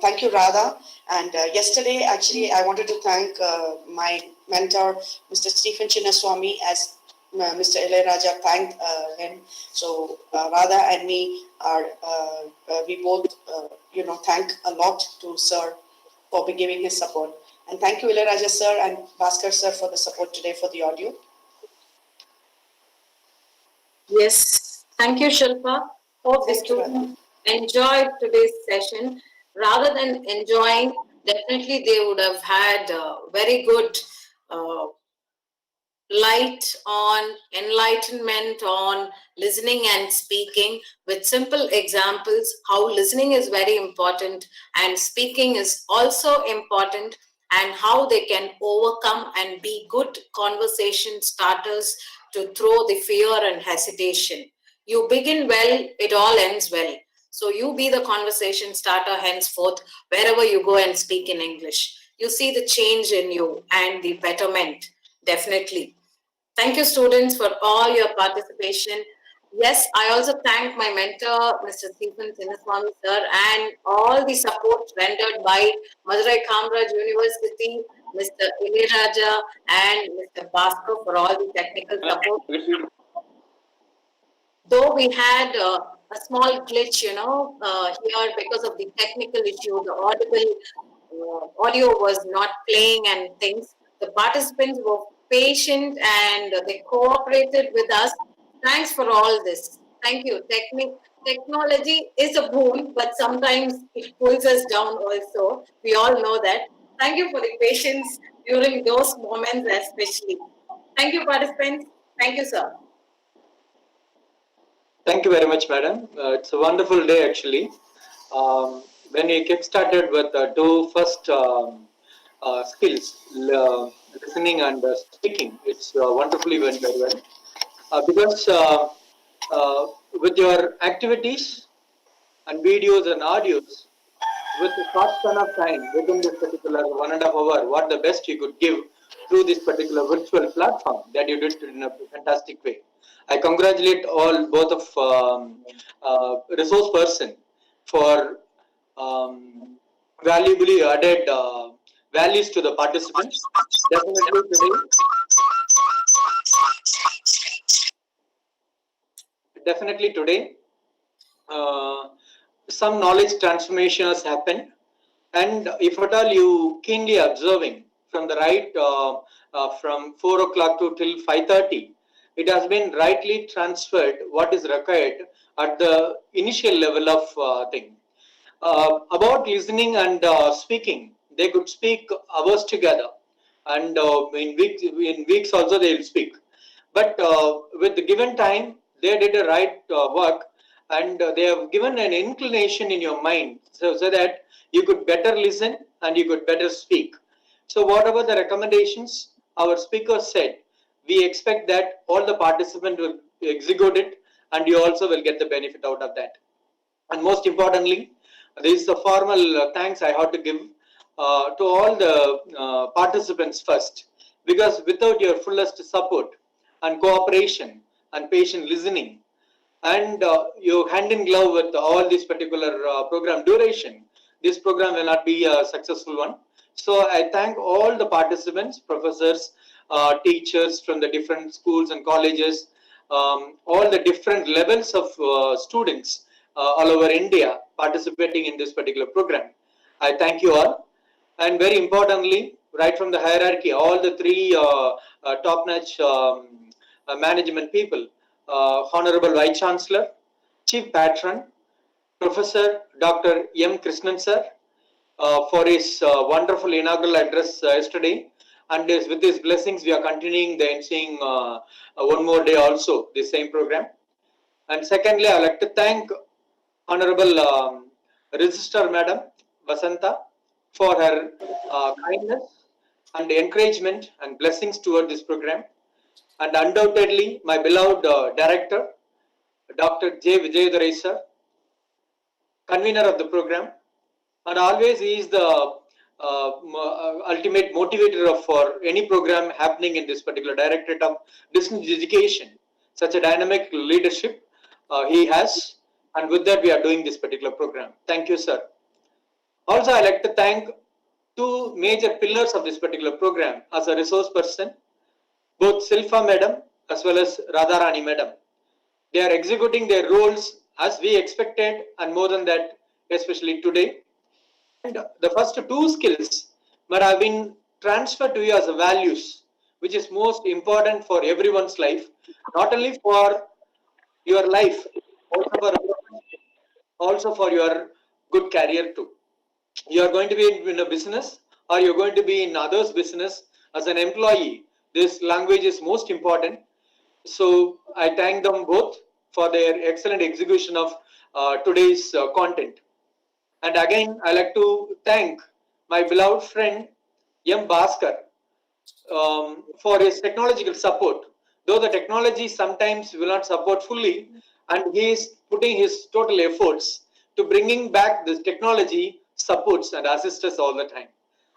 thank you, Radha. And yesterday, actually, I wanted to thank my mentor, Mr. Stephen Chinnaswamy, as Mr. Ilayaraja thanked him. So Radha and me we both, thank a lot to Sir for giving his support. And thank you, Ilayaraja sir and Bhaskar sir, for the support today for the audio. Yes, thank you, Shilpa. Hope the Thank you, Radha. students enjoyed today's session. Rather than enjoying, definitely they would have had very good uh, light on enlightenment on listening and speaking, with simple examples how listening is very important and speaking is also important, and how they can overcome and be good conversation starters to throw the fear and hesitation. You begin well, it all ends well. So you be the conversation starter henceforth wherever you go and speak in English. You see the change in you and the betterment, definitely. Thank you, students, for all your participation. Yes, I also thank my mentor, Mr. Stephen Sinnaswamy, sir, and all the support rendered by Madurai Kamaraj University, Mr. Ilayaraja, and Mr. Bhaskar for all the technical support. Though we had a small glitch, here because of the technical issue, the audio was not playing and things. The participants were patient and they cooperated with us. Thanks for all this. Thank you. Technology is a boon, but sometimes it pulls us down also. We all know that. Thank you for the patience during those moments, especially. Thank you, participants. Thank you, sir. Thank you very much, madam. It's a wonderful day, actually. When we get started with the two first skills, listening and speaking, it's wonderfully went very well. Because with your activities and videos and audios, with a short span of time within this particular 1.5 hour, what the best you could give through this particular virtual platform, that you did in a fantastic way. I congratulate both of resource person for valuably added values to the participants. Definitely today, uh, some knowledge transformation has happened, and if at all you keenly observing from the right from 4 o'clock to till 5:30, it has been rightly transferred what is required at the initial level of thing. About listening and speaking, they could speak hours together, and in weeks also they will speak. But with the given time, they did the right work, and they have given an inclination in your mind, so that you could better listen and you could better speak. So whatever the recommendations our speaker said, we expect that all the participants will execute it, and you also will get the benefit out of that. And most importantly, this is a formal thanks I have to give to all the participants first, because without your fullest support and cooperation and patient listening, and you hand in glove with all this particular program duration, this program will not be a successful one. So I thank all the participants, professors, teachers from the different schools and colleges, all the different levels of students all over India participating in this particular program. I thank you all. And very importantly, right from the hierarchy, all the three top-notch management people, Honorable Vice Chancellor, Chief Patron, Professor Dr. M. Krishnan sir, for his wonderful inaugural address yesterday. And with his blessings, we are continuing the ensuing one more day also, the same program. And secondly, I would like to thank Honorable Registrar Madam Vasanta for her kindness and encouragement and blessings toward this program. And undoubtedly, my beloved director, Dr. J. Vijayadharai sir, convener of the program, and always he is the ultimate motivator for any program happening in this particular Directorate of Distance Education. Such a dynamic leadership he has, and with that we are doing this particular program. Thank you, sir. Also, I like to thank two major pillars of this particular program as a resource person, both Silfa Madam as well as Radharani Madam. They are executing their roles as we expected, and more than that, especially today. And the first two skills might have been transferred to you as a values, which is most important for everyone's life, not only for your life, also for your good career too. You are going to be in a business, or you're going to be in others' business as an employee. This language is most important. So I thank them both for their excellent execution of today's content. And again, I like to thank my beloved friend M. Bhaskar for his technological support. Though the technology sometimes will not support fully, and he is putting his total efforts to bringing back this technology supports and assists us all the time.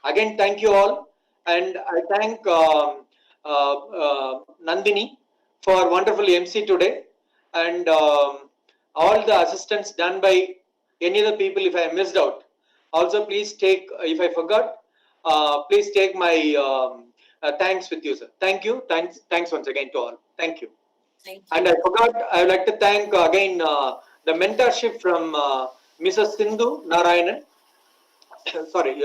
Again, thank you all, and I thank Nandini for wonderful MC today, and all the assistance done by any other people. If I missed out, also please take, if I forgot, please take my thanks with you, sir. Thank you. Thanks once again to all. Thank you. Thank you. And I forgot, I would like to thank again the mentorship from Mrs. Sindhu Narayanan, sorry,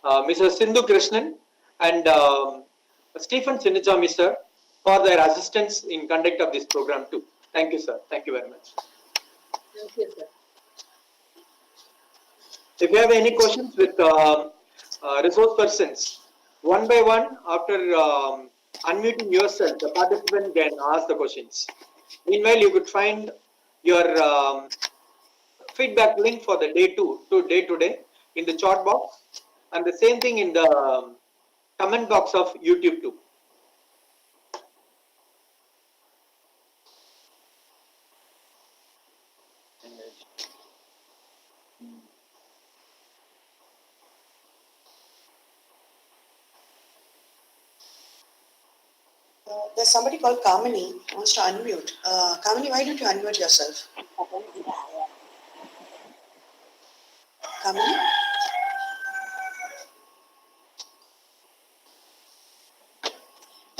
Mrs. Sindhu Krishnan, and Stephen Sinnachami sir for their assistance in conduct of this program too. Thank you, sir. Thank you very much. Thank you, sir. If you have any questions with resource persons, one by one, after unmuting yourself, the participant can ask the questions. Meanwhile, you could find your feedback link for the day today in the chat box, and the same thing in the comment box of YouTube too. There's somebody called Kamini who wants to unmute. Kamini, why don't you unmute yourself? Kamini?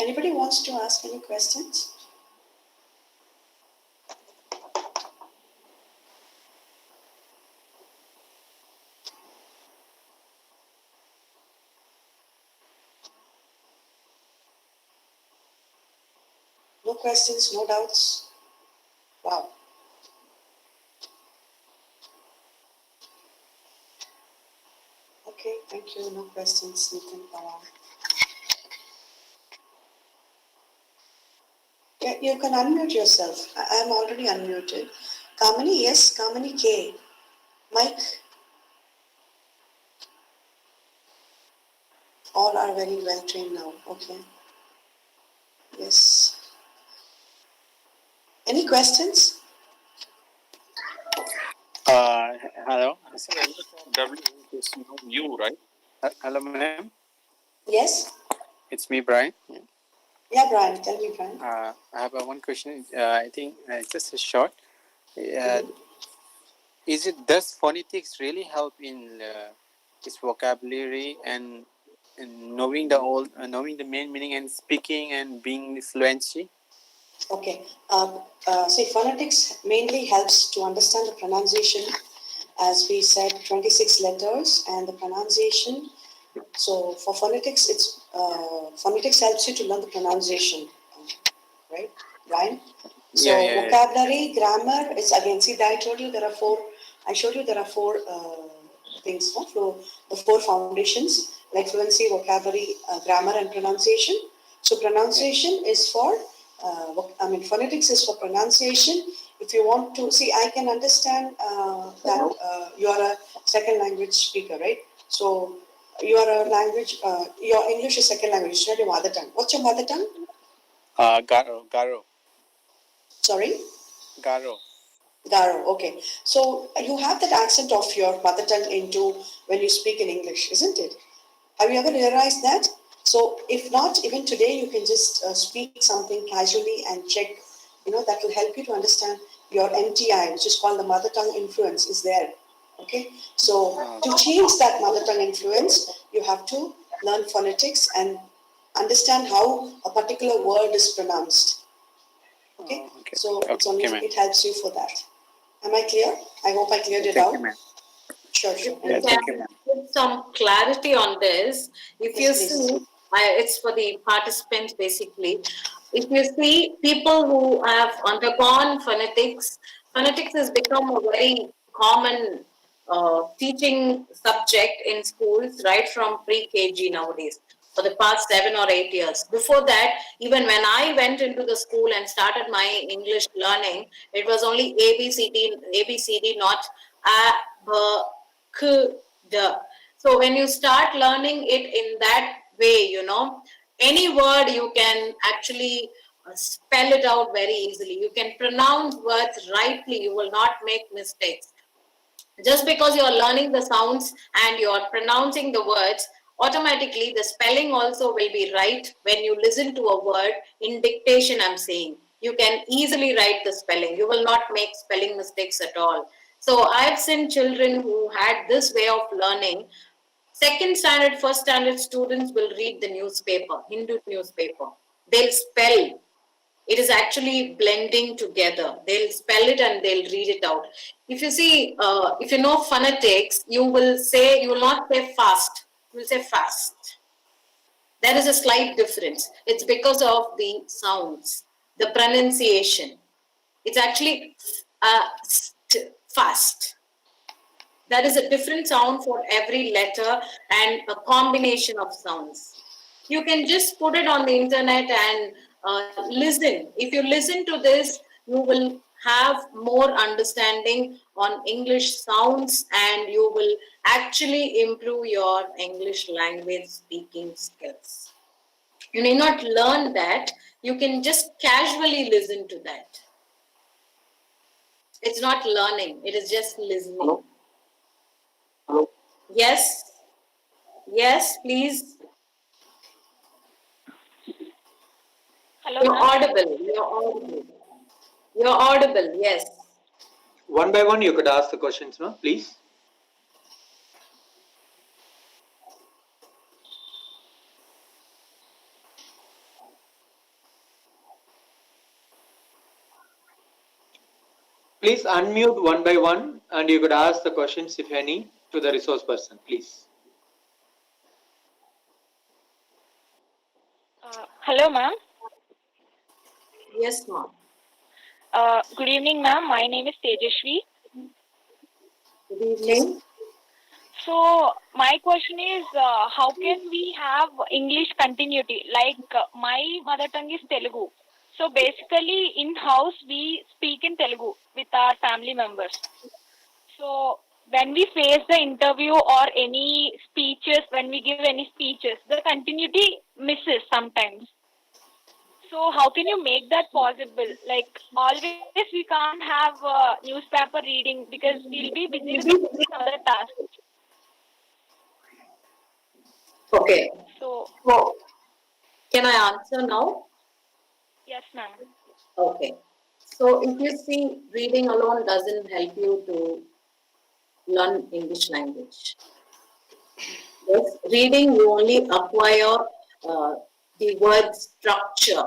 Anybody wants to ask any questions? No questions, no doubts? Wow. Okay, thank you. No questions, Nitin. Yeah, you can unmute yourself. I'm already unmuted. Kamini, yes, Kamini K. Mike, all are very well trained now. Okay. Yes. Any questions? Hello. W is you, right? Hello, ma'am. Yes? It's me, Brian. Yeah, Brian, tell me, Brian. I have one question. I think it's just a short. Mhm. Does phonetics really help in its vocabulary and knowing the main meaning and speaking and being fluency? Okay. See, phonetics mainly helps to understand the pronunciation. As we said, 26 letters and the pronunciation. So for phonetics, phonetics helps you to learn the pronunciation, right, Brian? So Yeah. vocabulary, grammar, it's again, see, I told you there are four, I showed you there are four things, no? So the four foundations, like fluency, vocabulary, grammar and pronunciation. So pronunciation is for, phonetics is for pronunciation. If you want to, see, I can understand that you are a second language speaker, right? So you are a language, your English is second language, it's not your mother tongue. What's your mother tongue? Garo. Sorry? Garo. Garo, okay. So you have that accent of your mother tongue into when you speak in English, isn't it? Have you ever realized that? So if not, even today you can just speak something casually and check, that will help you to understand your MTI, which is called the mother tongue influence, is there. Okay? So to change that mother tongue influence, you have to learn phonetics and understand how a particular word is pronounced. Okay? Okay. So it's only, Okay, ma'am. it helps you for that. Am I clear? I hope I cleared it Thank out. you, ma'am. Sure. If we Yeah, can thank you, ma'am. put some clarity on this, if you Yes, please. see, it's for the participants basically. If you see people who have undergone phonetics, phonetics has become a very common teaching subject in schools right from pre-KG nowadays for the past 7 or 8 years. Before that, even when I went into the school and started my English learning, it was only ABCD, not A, B, K, D. So when you start learning it in that way, any word you can actually spell it out very easily. You can pronounce words rightly. You will not make mistakes. Just because you're learning the sounds and you're pronouncing the words, automatically the spelling also will be right when you listen to a word in dictation. I'm saying you can easily write the spelling. You will not make spelling mistakes at all. So I've seen children who had this way of learning. Second standard, first standard students will read the newspaper, Hindu newspaper. They'll spell. It is actually blending together. They'll spell it and they'll read it out. If you see, if you know phonetics, you will not say fast, you will say fast. There is a slight difference. It's because of the sounds, the pronunciation. It's actually fast. There is a different sound for every letter and a combination of sounds. You can just put it on the internet and listen. If you listen to this, you will have more understanding on English sounds and you will actually improve your English language speaking skills. You may not learn that, you can just casually listen to that. It's not learning, it is just listening. Hello. Yes, yes, please. Hello, You're ma'am. audible. You're audible. You're audible. Yes. One by one, you could ask the questions, no? Please. Please unmute one by one and you could ask the questions, if any, to the resource person, please. Hello, ma'am. Yes, ma'am. Good evening, ma'am. My name is Tejashvi. Good evening. So, my question is, how can we have English continuity? Like, my mother tongue is Telugu. So, basically, in house, we speak in Telugu with our family members. So, when we face the interview or any speeches, when we give any speeches, the continuity misses sometimes. So how can you make that possible? Like always we can't have newspaper reading because we'll be busy with other tasks. Okay. So So, can I answer now? yes, ma'am. Okay. So, if you see, reading alone doesn't help you to learn English language. Yes, reading you only acquire the word structure.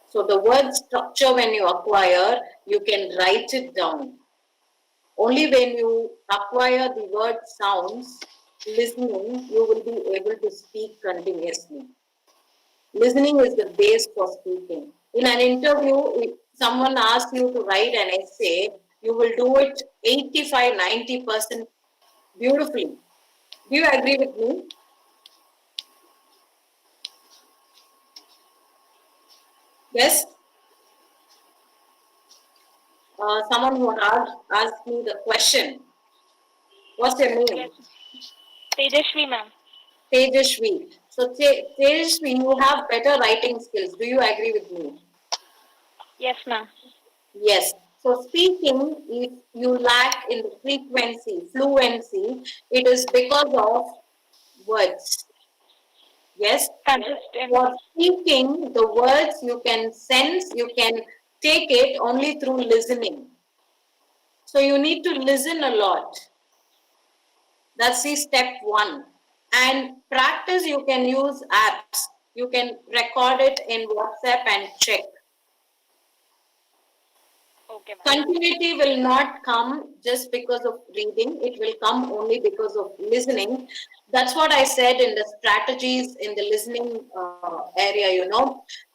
So, the word structure when you acquire, you can write it down. Only when you acquire the word sounds, listening, you will be able to speak continuously. Listening is the base for speaking. In an interview, if someone asks you to write an essay, you will do it 85-90% beautifully. Do you agree with me? Yes? Someone who asked me the question. What's your name? Yes. Tejashvi, ma'am. Tejashvi. So, Tejashvi, you have better writing skills. Do you agree with me? Yes, ma'am. Yes. So speaking, if you lack in the frequency, fluency, it is because of words. Yes. Consistent. For speaking, the words you can sense, you can take it only through listening. So you need to listen a lot. That's the step one. And practice, you can use apps. You can record it in WhatsApp and check. Okay, ma'am. Continuity will not come just because of reading, it will come only because of listening. That's what I said in the strategies in the listening area.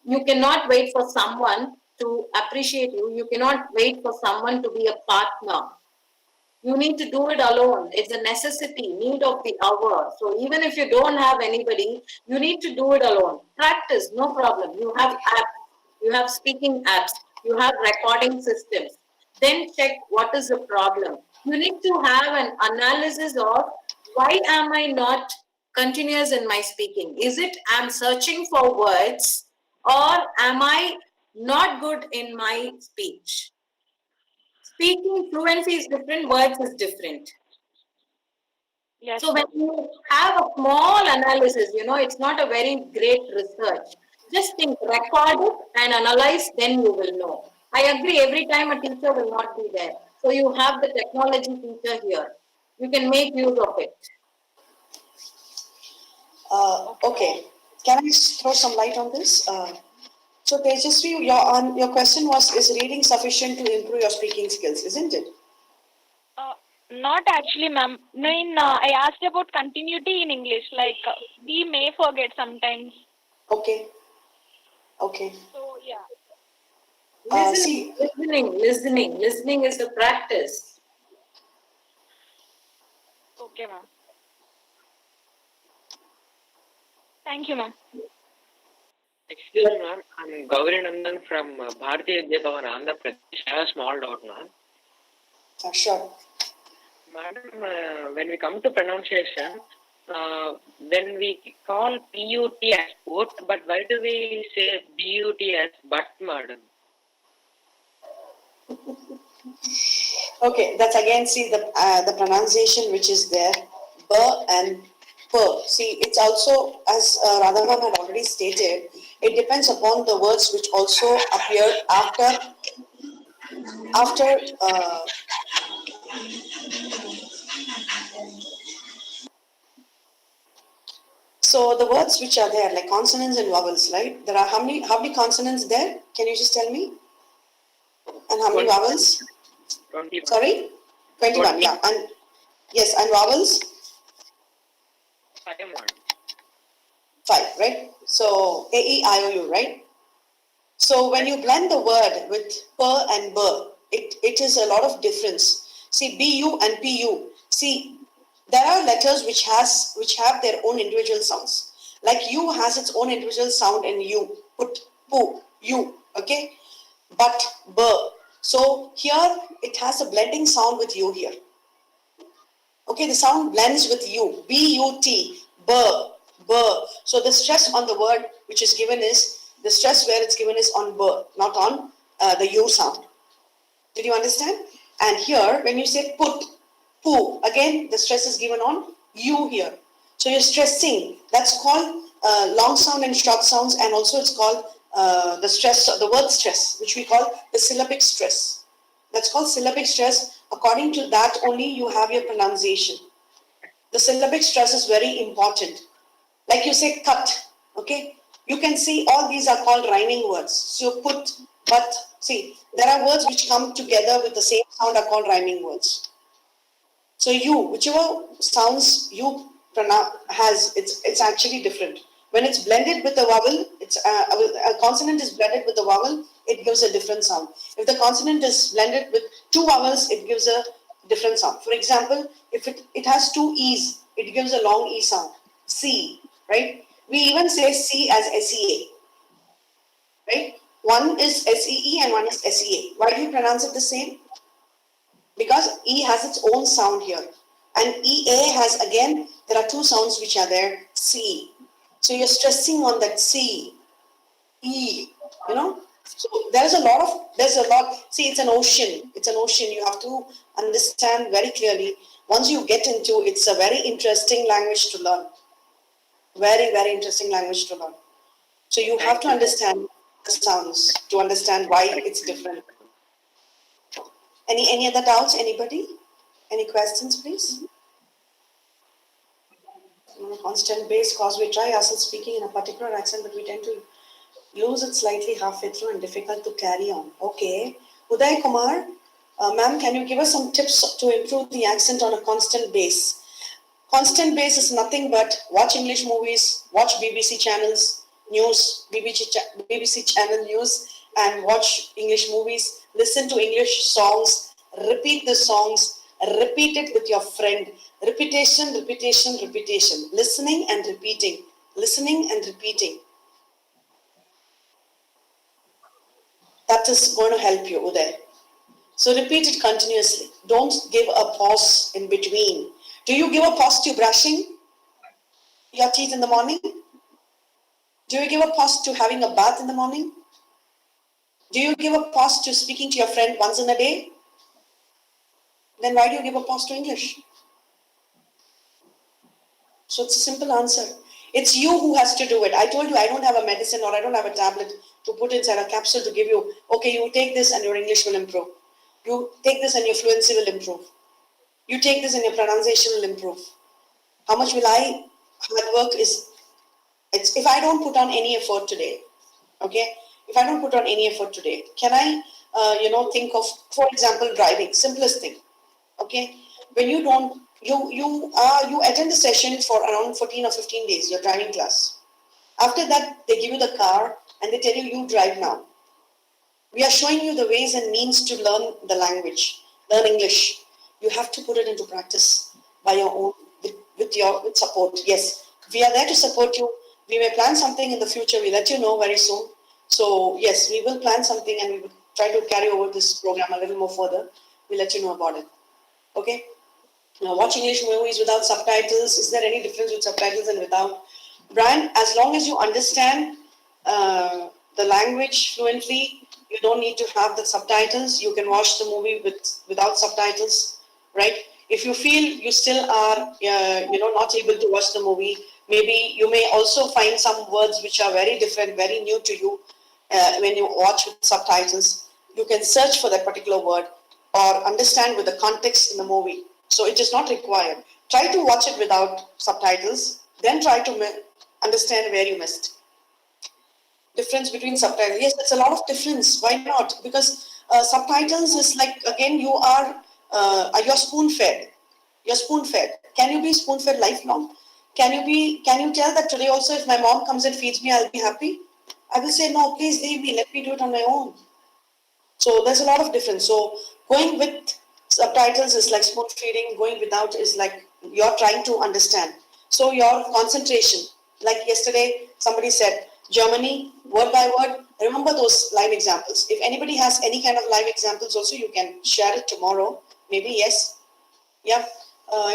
You cannot wait for someone to appreciate you, you cannot wait for someone to be a partner. You need to do it alone. It's a necessity, need of the hour. So even if you don't have anybody, you need to do it alone. Practice, no problem. You have apps, you have speaking apps, you have recording systems. Then check what is the problem. You need to have an analysis of why am I not continuous in my speaking? Is it I'm searching for words or am I not good in my speech? Speaking fluency is different, words is different. Yes, So when ma'am. you have a small analysis, it's not a very great research. Just think, record it and analyze, then you will know. I agree, every time a teacher will not be there. So you have the technology teacher here. You can make use of it. Okay. Can I throw some light on this? So Tejasvi, your question was, is reading sufficient to improve your speaking skills, isn't it? Not actually, ma'am. No, I asked about continuity in English. Like we may forget sometimes. Okay. Okay. So yeah. Listening, See, listening is the practice. Okay, ma'am. Thank you, ma'am. Excuse me, ma'am. I'm Gauri Nandan from Bharatiya Vidya Bhavan, Andhra Pradesh. I have a small doubt, ma'am. sure. Madam, when we come to pronunciation, when we call PUT as put, but why do we say BUT as but, madam? Okay, that's again, see the pronunciation which is there, b and p. See, it's also, as Radha ma'am had already stated, it depends upon the words which also appear after so the words which are there, like consonants and vowels, right? There are how many consonants there? Can you just tell me? And And how many 21. vowels? 21. Sorry? 21, yeah. And yes, and vowels? 5. 5, right? So A, E, I, O, U, right? So when you blend the word with per and ber, it is a lot of difference. See, BU and PU. See, there are letters which have their own individual sounds. Like U has its own individual sound in U. Put, pu, U, okay? But ber. So here it has a blending sound with U here. Okay, the sound blends with U. B-U-T, bur, bur. So the stress on the word which is given is, the stress where it's given is on bur, not on the U sound. Did you understand? And here, when you say put, poo, again, the stress is given on U here. So you're stressing. That's called long sound and short sounds, and also it's called the stress, the word stress, which we call the syllabic stress. That's called syllabic stress. According to that, only you have your pronunciation. The syllabic stress is very important. Like you say cut, okay? You can see all these are called rhyming words. So put, but, see, there are words which come together with the same sound are called rhyming words. So you, whichever sounds you pronounce has, it's actually different. When it's blended with a vowel, it's a consonant is blended with a vowel, it gives a different sound. If the consonant is blended with two vowels, it gives a different sound. For example, if it has two E's, it gives a long E sound. C, right? We even say C as SEA, right? One is SEE and one is SEA. Why do you pronounce it the same? Because E has its own sound here. And EA has, again, there are two sounds which are there, C. So you're stressing on that C, E, you know. So there's a lot, see, it's an ocean. It's an ocean. You have to understand very clearly. Once you get into, it's a very interesting language to learn. Very, very interesting language to learn. So you have to understand the sounds to understand why it's different. Any other doubts? Anybody? Any questions, please? On a constant base, cause we try ourselves speaking in a particular accent, but we tend to lose it slightly halfway through and difficult to carry on. Okay. Uday Kumar, ma'am, can you give us some tips to improve the accent on a constant base? Constant base is nothing but watch English movies, watch BBC channels, news, BBC channel news, and watch English movies, listen to English songs, repeat the songs, repeat it with your friend. Repetition, repetition, repetition. Listening and repeating. Listening and repeating. That is going to help you, Uday. So repeat it continuously. Don't give a pause in between. Do you give a pause to brushing your teeth in the morning? Do you give a pause to having a bath in the morning? Do you give a pause to speaking to your friend once in a day? Then why do you give a pause to English? So it's a simple answer. It's you who has to do it. I told you I don't have a medicine or I don't have a tablet to put inside a capsule to give you, okay, you take this and your English will improve. You take this and your fluency will improve. You take this and your pronunciation will improve. How much will hard work is, it's if I don't put on any effort today, okay? If I don't put on any effort today, can I, think of, for example, driving, simplest thing, okay? When you don't, you attend the session for around 14 or 15 days, your driving class. After that, they give you the car and they tell you, you drive now. We are showing you the ways and means to learn the language, learn English. You have to put it into practice by your own, with support. Yes, we are there to support you. We may plan something in the future. We'll let you know very soon. So yes, we will plan something and we will try to carry over this program a little more further. We'll let you know about it. Okay? Now, watch English movies without subtitles. Is there any difference with subtitles and without? Brian, as long as you understand the language fluently, you don't need to have the subtitles. You can watch the movie without subtitles, right? If you feel you still are, not able to watch the movie, maybe you may also find some words which are very different, very new to you when you watch with subtitles. You can search for that particular word or understand with the context in the movie. So it is not required. Try to watch it without subtitles, then try to understand where you missed. Difference between subtitles. Yes, there's a lot of difference. Why not? Because Subtitles is like, again, you're spoon fed. You're spoon fed. Can you be spoon fed lifelong? Can you tell that today also if my mom comes and feeds me, I'll be happy? I will say, no, please leave me. Let me do it on my own. So there's a lot of difference. So going with subtitles is like spoon feeding. Going without is like you're trying to understand. So your concentration, like yesterday somebody said, Germany, word by word. Remember those live examples. If anybody has any kind of live examples also, you can share it tomorrow. Maybe yes. Yeah.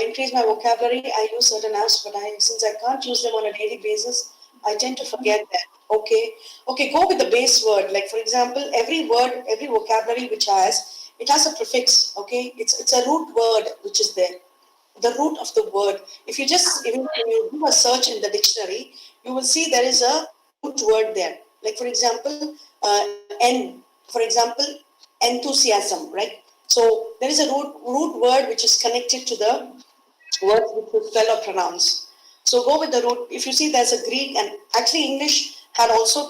Increase my vocabulary. I use certain apps, but since I can't use them on a daily basis, I tend to forget them. Okay. Okay, go with the base word. Like for example, every word, every vocabulary which it has a prefix. Okay. It's a root word which is there. The root of the word. If you just even when you do a search in the dictionary, you will see there is a root word there. Like for example, N. For example, enthusiasm, right? So there is a root word which is connected to the words which you spell or pronounce. So go with the root. If you see there's a Greek, and actually English had also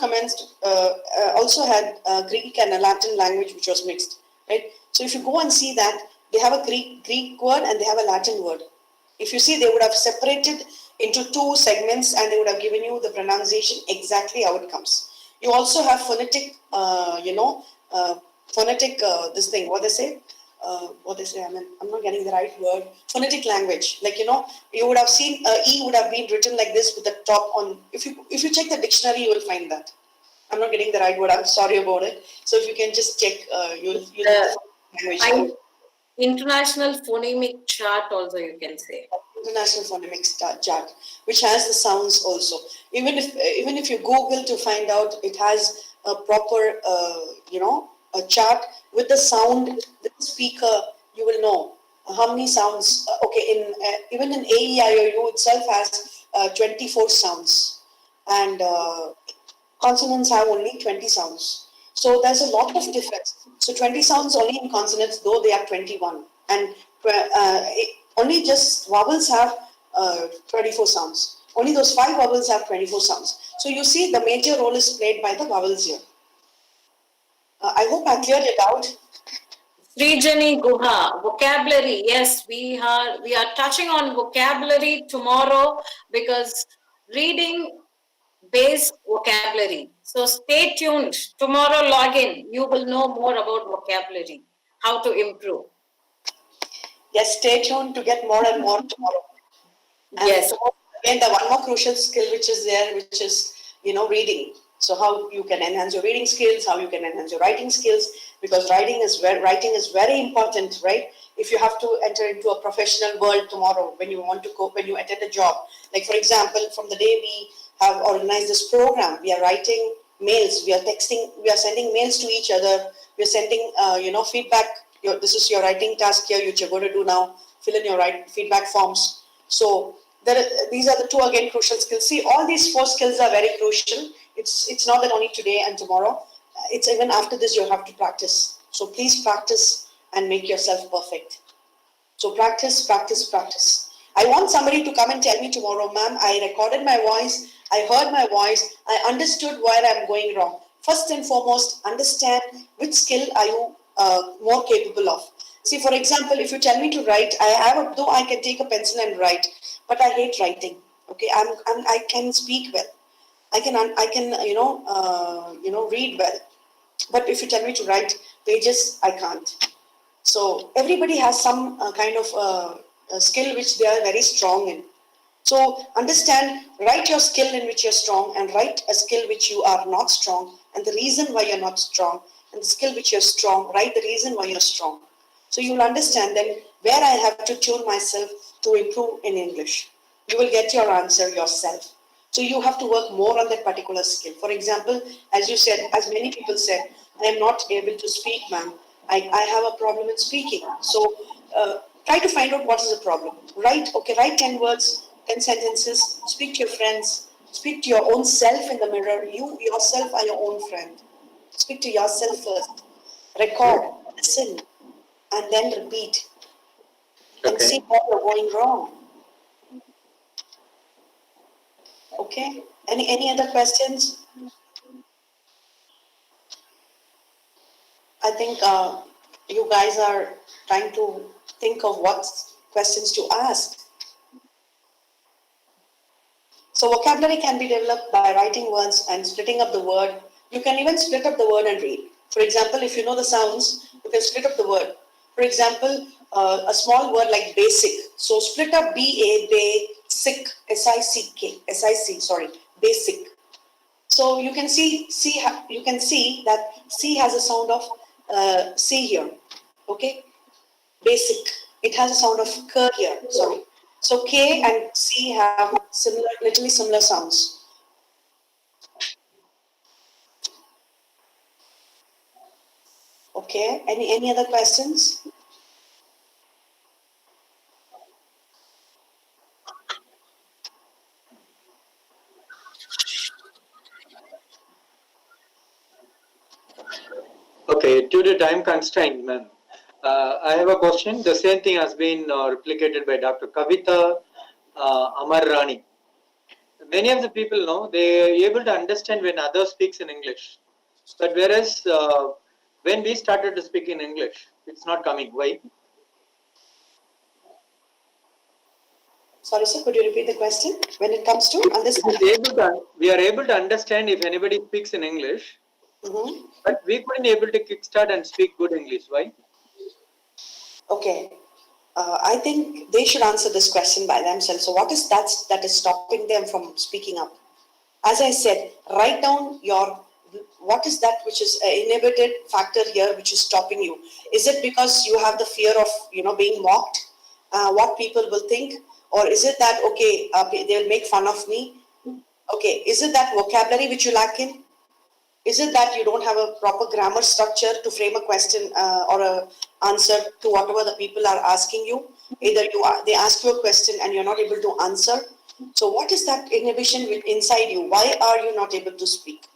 also had a Greek and a Latin language which was mixed, right? So if you go and see that, they have a Greek word and they have a Latin word. If you see, they would have separated into two segments and they would have given you the pronunciation exactly how it comes. You also have phonetic, this thing, what they say, I mean, I'm not getting the right word, phonetic language. Like, you would have seen E would have been written like this with the top on, if you check the dictionary, you will find that. I'm not getting the right word, I'm sorry about it. So if you can just check, you'll language. International phonemic chart also you can say. International phonemic chart, which has the sounds also. Even if you Google to find out, it has a proper, a chart with the sound, the speaker. You will know how many sounds. Okay, even in AEIOU itself has 24 sounds, and consonants have only 20 sounds. So there's a lot of difference. So 20 sounds only in consonants, though they are 21. And only just vowels have 24 sounds. Only those 5 vowels have 24 sounds. So you see the major role is played by the vowels here. I hope I cleared it out. Srijani Guha, vocabulary. Yes, we are touching on vocabulary tomorrow because reading base vocabulary. So stay tuned. Tomorrow log in. You will know more about vocabulary, how to improve. Yes, stay tuned to get more and more tomorrow. And yes. tomorrow, again, the one more crucial skill which is there, which is, reading. So how you can enhance your reading skills, how you can enhance your writing skills, because writing is very important, right? If you have to enter into a professional world tomorrow, when you attend a job, like for example, from the day we have organized this program, we are writing mails, we are texting, we are sending mails to each other, we are sending, feedback. This is your writing task here, which you're going to do now. Fill in your feedback forms. So these are the two again crucial skills. See, all these 4 skills are very crucial. It's not that only today and tomorrow. It's even after this you have to practice. So please practice and make yourself perfect. So practice, practice, practice. I want somebody to come and tell me tomorrow, ma'am, I recorded my voice, I heard my voice, I understood where I'm going wrong. First and foremost, understand which skill are you more capable of. See, for example, if you tell me to write, though I can take a pencil and write, but I hate writing. Okay, I can speak well. I can read well. But if you tell me to write pages, I can't. So everybody has some kind of skill which they are very strong in. So understand, write your skill in which you're strong and write a skill which you are not strong and the reason why you're not strong, and the skill which you're strong, write the reason why you're strong. So you will understand then where I have to tune myself to improve in English. You will get your answer yourself. So you have to work more on that particular skill. For example, as you said, as many people said, I am not able to speak, ma'am. I have a problem in speaking. So try to find out what is the problem. Write 10 words, 10 sentences, speak to your friends, speak to your own self in the mirror. You yourself are your own friend. Speak to yourself first. Record, listen, and then repeat. And see what you're going wrong. Okay? Any other questions? I think you guys are trying to think of what questions to ask. So vocabulary can be developed by writing words and splitting up the word. You can even split up the word and read. For example, if you know the sounds, you can split up the word. For example, a small word like basic. So split up basic, basic. So you can you can see that C has a sound of C here. Okay, basic. It has a sound of K here. Sorry. So K and C have literally similar sounds. Okay. Any other questions? Okay, due to time constraint, ma'am, I have a question. The same thing has been replicated by Dr. Kavita Amar Rani. Many of the people know they are able to understand when others speaks in English, but whereas when we started to speak in English, it's not coming. Why? Sorry, sir. Could you repeat the question? When it comes to understanding, We are able to understand if anybody speaks in English, but we couldn't able to kickstart and speak good English. Why? Okay. I think they should answer this question by themselves. So, what is that is stopping them from speaking up? As I said, write down what is that which is an inhibited factor here, which is stopping you. Is it because you have the fear of being mocked, what people will think, or is it that okay, they'll make fun of me? Okay, is it that vocabulary which you lack in? Is it that you don't have a proper grammar structure to frame a question or a answer to whatever the people are asking you? Either they ask you a question and you're not able to answer. So what is that inhibition inside you? Why are you not able to speak?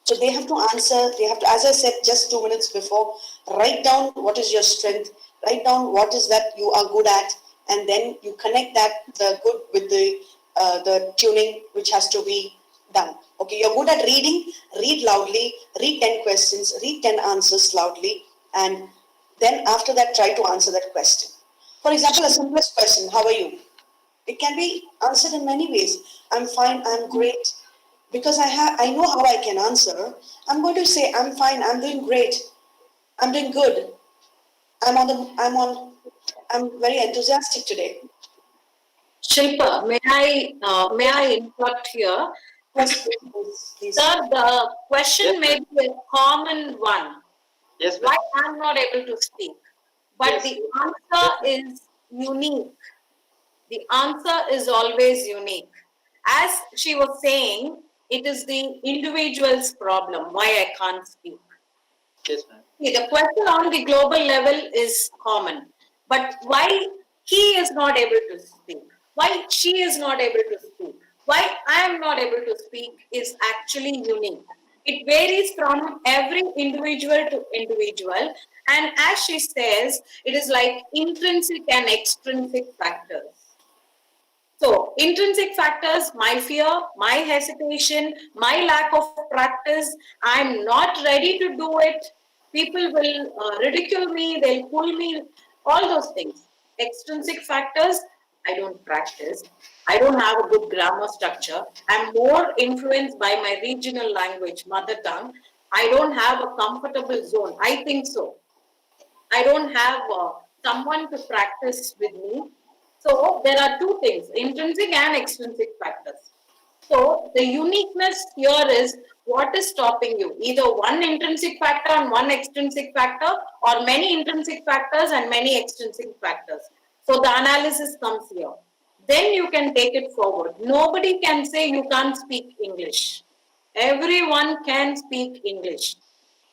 So they have to answer. They have to, as I said just 2 minutes before, write down what is your strength. Write down what is that you are good at, and then you connect the good with the tuning which has to be done. Okay, you're good at reading. Read loudly. Read 10 questions. Read 10 answers loudly, and then after that, try to answer that question. For example, a simplest question: How are you? It can be answered in many ways. I'm fine. I'm great. Because I know how I can answer. I'm going to say I'm fine. I'm doing great. I'm doing good. I'm very enthusiastic today. Shilpa, may I interrupt here? Yes, please. Sir, the question Yes, may be a common one. Yes, Why I'm not able to speak? But Yes. the answer is unique. The answer is always unique. As she was saying, it is the individual's problem why I can't speak. Yes, ma'am. See, the question on the global level is common, but why he is not able to speak, why she is not able to speak, why I am not able to speak is actually unique. It varies from every individual to individual, and as she says, it is like intrinsic and extrinsic factors. So, intrinsic factors, my fear, my hesitation, my lack of practice, I'm not ready to do it. People will ridicule me, they'll pull me, all those things. Extrinsic factors, I don't practice. I don't have a good grammar structure. I'm more influenced by my regional language, mother tongue. I don't have a comfortable zone. I think so. I don't have someone to practice with me. So there are two things, intrinsic and extrinsic factors. So the uniqueness here is what is stopping you, either one intrinsic factor and one extrinsic factor, or many intrinsic factors and many extrinsic factors. So the analysis comes here. Then you can take it forward. Nobody can say you can't speak English. Everyone can speak English,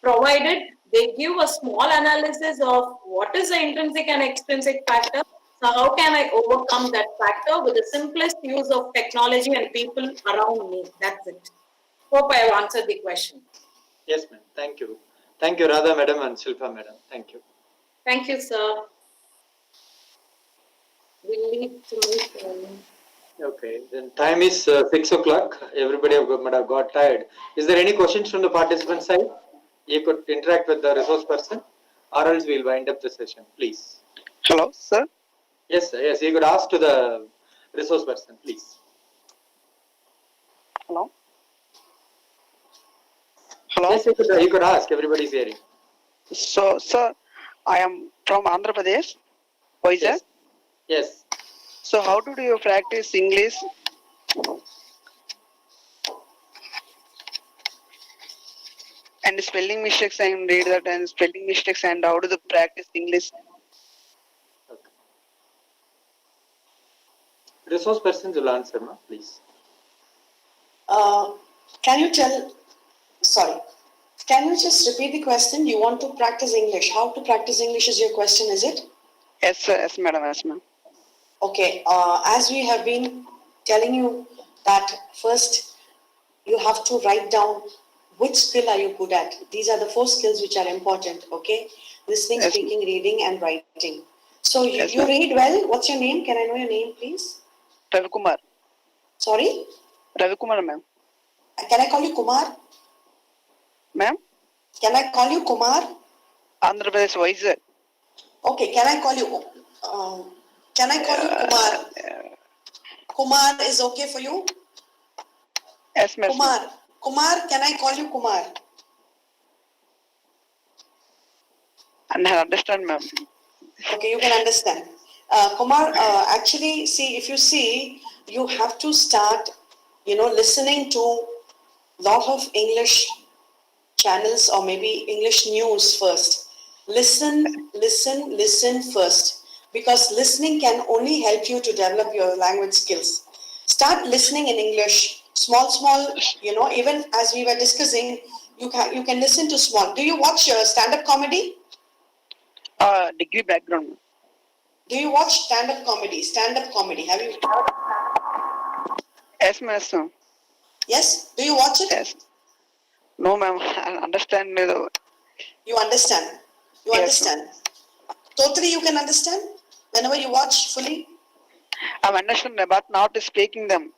provided they give a small analysis of what is the intrinsic and extrinsic factor. So how can I overcome that factor with the simplest use of technology and people around me? That's it. Hope I have answered the question. Yes, ma'am. Thank you. Thank you, Radha madam and Shilpa madam. Thank you. Thank you, sir. We need to move on. Okay, then time is 6 o'clock. Everybody might have got tired. Is there any questions from the participant side? you could interact with the resource person, or else we'll wind up the session, please. Hello, sir. Yes, sir. Yes, you could ask to the resource person, please. Hello. Hello. Yes, you could ask. Everybody's hearing. So, sir, I am from Andhra Pradesh. Vizag. Yes. Yes. So, how do you practice English? And spelling mistakes and read that and spelling mistakes and how do you practice English? Okay. Resource persons will answer, ma, please. Can you can you just repeat the question? You want to practice English. How to practice English is your question, is it? Yes, sir. Yes, madam. Yes, ma'am. Okay, as we have been telling you that first you have to write down which skill are you good at. These are the 4 skills which are important, okay? Listening, Yes, speaking, reading and writing. So Yes, you ma'am. read well. What's your name? Can I know your name, please? Ravi Kumar. Sorry? Ravi Kumar, ma'am. Can I call you Kumar? Ma'am? Can I call you Kumar? Andhra Pradesh, Vizag. Okay, can I call you Kumar? Kumar is okay for you? Yes, ma'am. Kumar, can I call you Kumar? And I understand, ma'am. Okay, you can understand. Kumar, actually, if you see, you have to start, listening to lot of English channels or maybe English news first. Listen first. Because listening can only help you to develop your language skills. Start listening in English, small, even as we were discussing, you can listen to small. Do you watch stand-up comedy? Degree background, ma'am. Do you watch stand-up comedy? Stand-up comedy, have you? Yes, ma'am. Yes? Do you watch it? Yes. No, ma'am. I understand. You understand? You Yes, ma'am. understand? Totally you can understand? Whenever you watch fully? I'm understanding, but not speaking them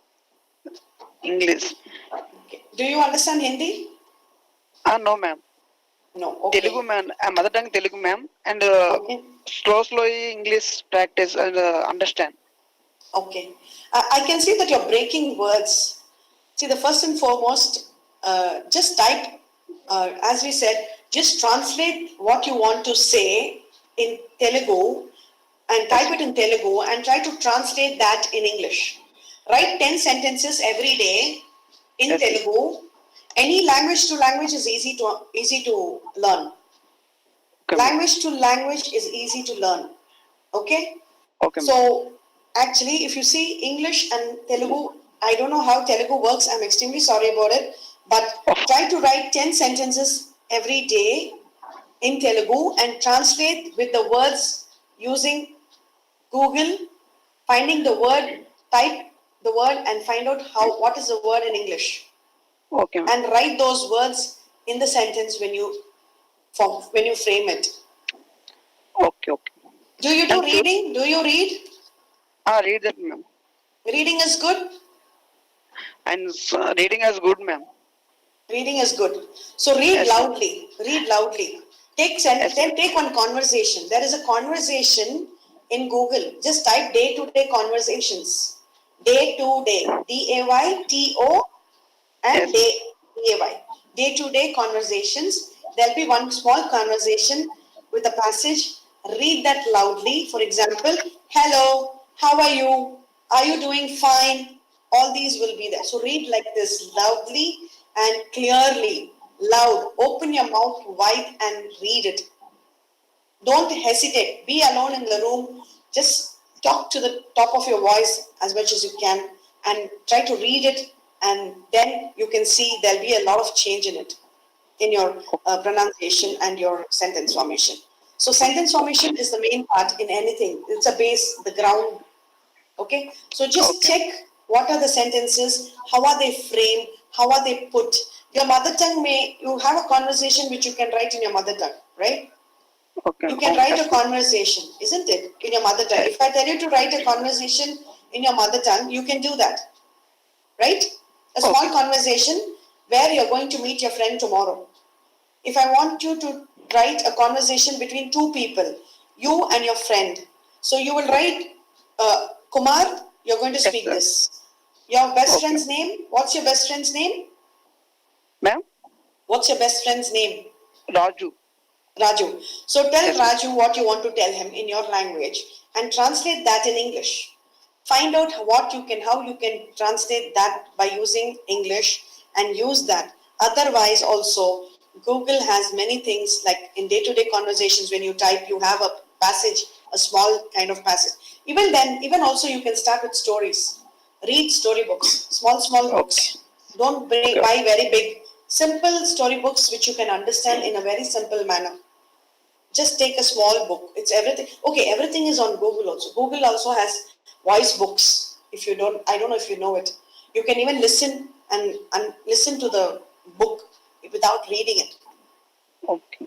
English. Okay. Do you understand Hindi? No, ma'am. No. Okay. Telugu, ma'am. Mother tongue Telugu, ma'am. And Okay. slowly English practice and understand. Okay. I can see that you're breaking words. See, the first and foremost, just type, as we said, just translate what you want to say in Telugu and type it in Telugu and try to translate that in English. Write 10 sentences every day in Yes. Telugu. Any language to language is easy to learn. Okay, ma'am. Language to language is easy to learn. Okay? Okay, ma'am. So actually, if you see English and Telugu, I don't know how Telugu works. I'm extremely sorry about it. But try to write 10 sentences every day in Telugu and translate with the words using Google, finding the word, type the word and find out what is the word in English. Okay, ma'am. And write those words in the sentence when you frame it. Okay. Do you do Thank you. reading? Do you read? Read that, ma'am. Reading is good. And reading is good, ma'am. Reading is good. So read Yes, ma'am. loudly. Read loudly. Take one conversation. There is a conversation in Google. Just type day-to-day conversations. Day-to-day. DAYTO and Yes. DAY. Day-to-day conversations. There'll be one small conversation with a passage. Read that loudly. For example, hello, how are you? Are you doing fine? All these will be there. So read like this loudly and clearly. Loud. Open your mouth wide and read it. Don't hesitate. Be alone in the room. Just talk to the top of your voice as much as you can and try to read it, and then you can see there'll be a lot of change in it, in your pronunciation and your sentence formation. So sentence formation is the main part in anything. It's a base, the ground. Okay? So just check what are the sentences, how are they framed, how are they put. Your mother tongue you have a conversation which you can write in your mother tongue, right? Okay. You can write a conversation, isn't it, in your mother tongue? If I tell you to write a conversation in your mother tongue, you can do that, right? A small conversation where you're going to meet your friend tomorrow. if I want you to write a conversation between two people, you and your friend. So you will write, Kumar, you're going to Yes, speak sir. this. Your best Okay. friend's name? What's your best friend's name? Ma'am? What's your best friend's name? Raju. Raju. So tell Yes, ma'am. Raju what you want to tell him in your language and translate that in English. Find out how you can translate that by using English and use that. Otherwise, also, Google has many things like in day-to-day conversations, when you type, you have a passage, a small kind of passage. Even then, even also you can start with stories. Read storybooks, small Okay. books. Don't buy very big, simple storybooks which you can understand in a very simple manner. Just take a small book. It's everything. Okay, everything is on Google also. Google also has voice books. If you don't, I don't know if you know it. You can even listen and listen to the book without reading it. Okay.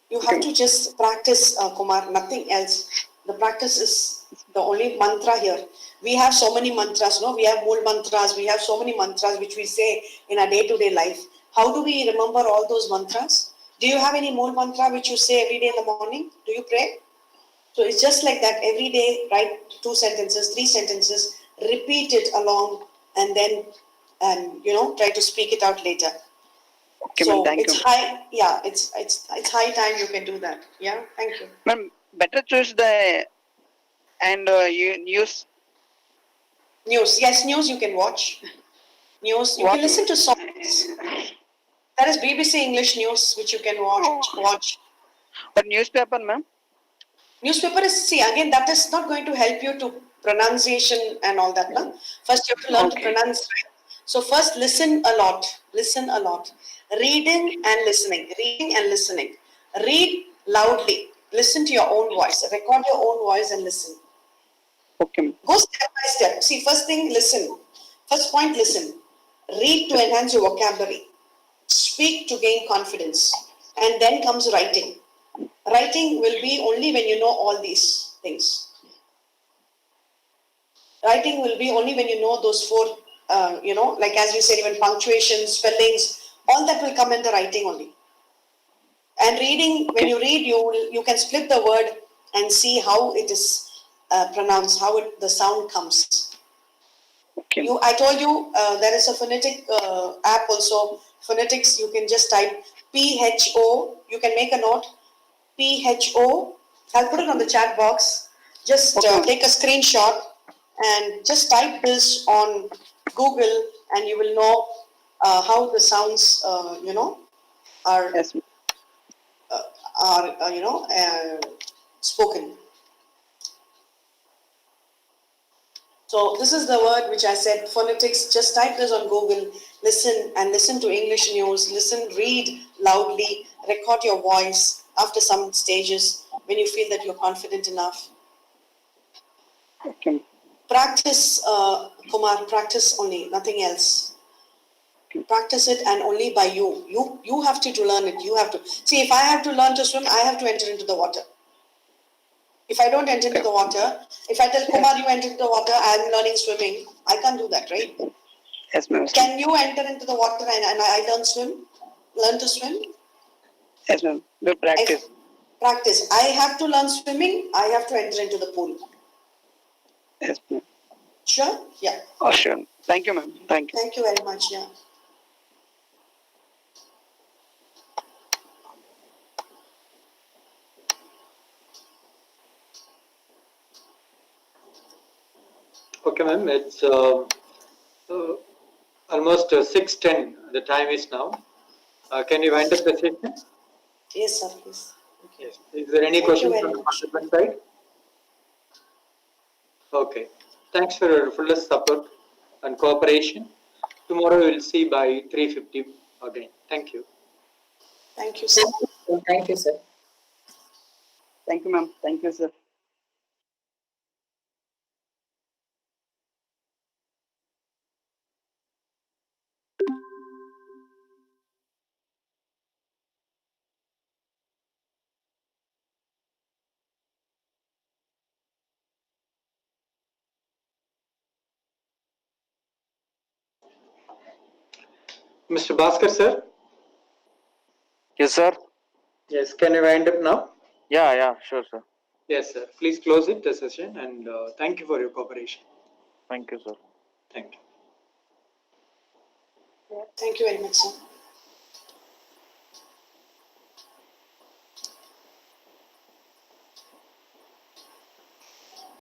You Okay. have to just practice, Kumar, nothing else. The practice is the only mantra here. We have so many mantras, no? We have mool mantras, we have so many mantras which we say in our day-to-day life. How do we remember all those mantras? Do you have any mool mantra which you say every day in the morning? Do you pray? So it's just like that. Every day, write 2 sentences, 3 sentences, repeat it along, and then, try to speak it out later. Okay, ma'am. So Thank you. it's high, yeah, it's high time you can do that. Yeah, thank you. Ma'am, better choose the and you use News, yes, news you can watch. News, you what? can listen to songs. That is BBC English news which you can watch. But newspaper, ma'am. Newspaper is, see, again, that is not going to help you to pronunciation and all that. No? First you have to learn to Okay. pronounce. Right? So first listen a lot. Reading and listening. Read loudly. Listen to your own voice. Record your own voice and listen. Okay, ma'am. Go step by step. See, first thing, listen. First point, listen. Read to enhance your vocabulary. Speak to gain confidence. And then comes writing. Writing will be only when you know all these things. Writing will be only when you know those 4, like as you said, even punctuation, spellings, all that will come in the writing only. And reading, when Okay. you read, you can split the word and see how it is pronounced, how the sound comes. Okay. I told you there is a phonetic app also. Phonetics, you can just type PHO. You can make a note. PHO. I'll put it on the chat box. Just Okay. take a screenshot and just type this on Google, and you will know how the sounds, are Yes, ma'am. spoken. So this is the word which I said, phonetics. Just type this on Google, listen to English news, read loudly, record your voice after some stages when you feel that you're confident enough. Okay. Practice, Kumar, practice only, nothing else. Practice it, and only by you. You have to learn it. You have to. See, if I have to learn to swim, I have to enter into the water. If I don't enter into the water, if I tell Kumar, you enter into the water, I'm learning swimming, I can't do that, right? Yes, ma'am. Can you enter into the water and I learn to swim? Yes, ma'am. We practice. Practice. I have to learn swimming, I have to enter into the pool. Yes, ma'am. Sure? Yeah. Oh, sure. Thank you, ma'am. Thank you. Thank you very much. Yeah. Okay, ma'am. It's almost 6:10. The time is now. Can you wind up the session? Yes, sir, please. Okay. Yes. Is there any Thank you questions very from the much. participant side? Okay. Thanks for your fullest support and cooperation. Tomorrow we'll see by 3:50 again. Thank you. Thank you, sir. Thank you, sir. Thank you, ma'am. Thank you, sir. Mr. Bhaskar, sir. Yes, sir. Yes, can you wind up now? Yeah, sure, sir. Yes, sir. Please close it, the session, and thank you for your cooperation. Thank you, sir. Thank you. Thank you very much, sir.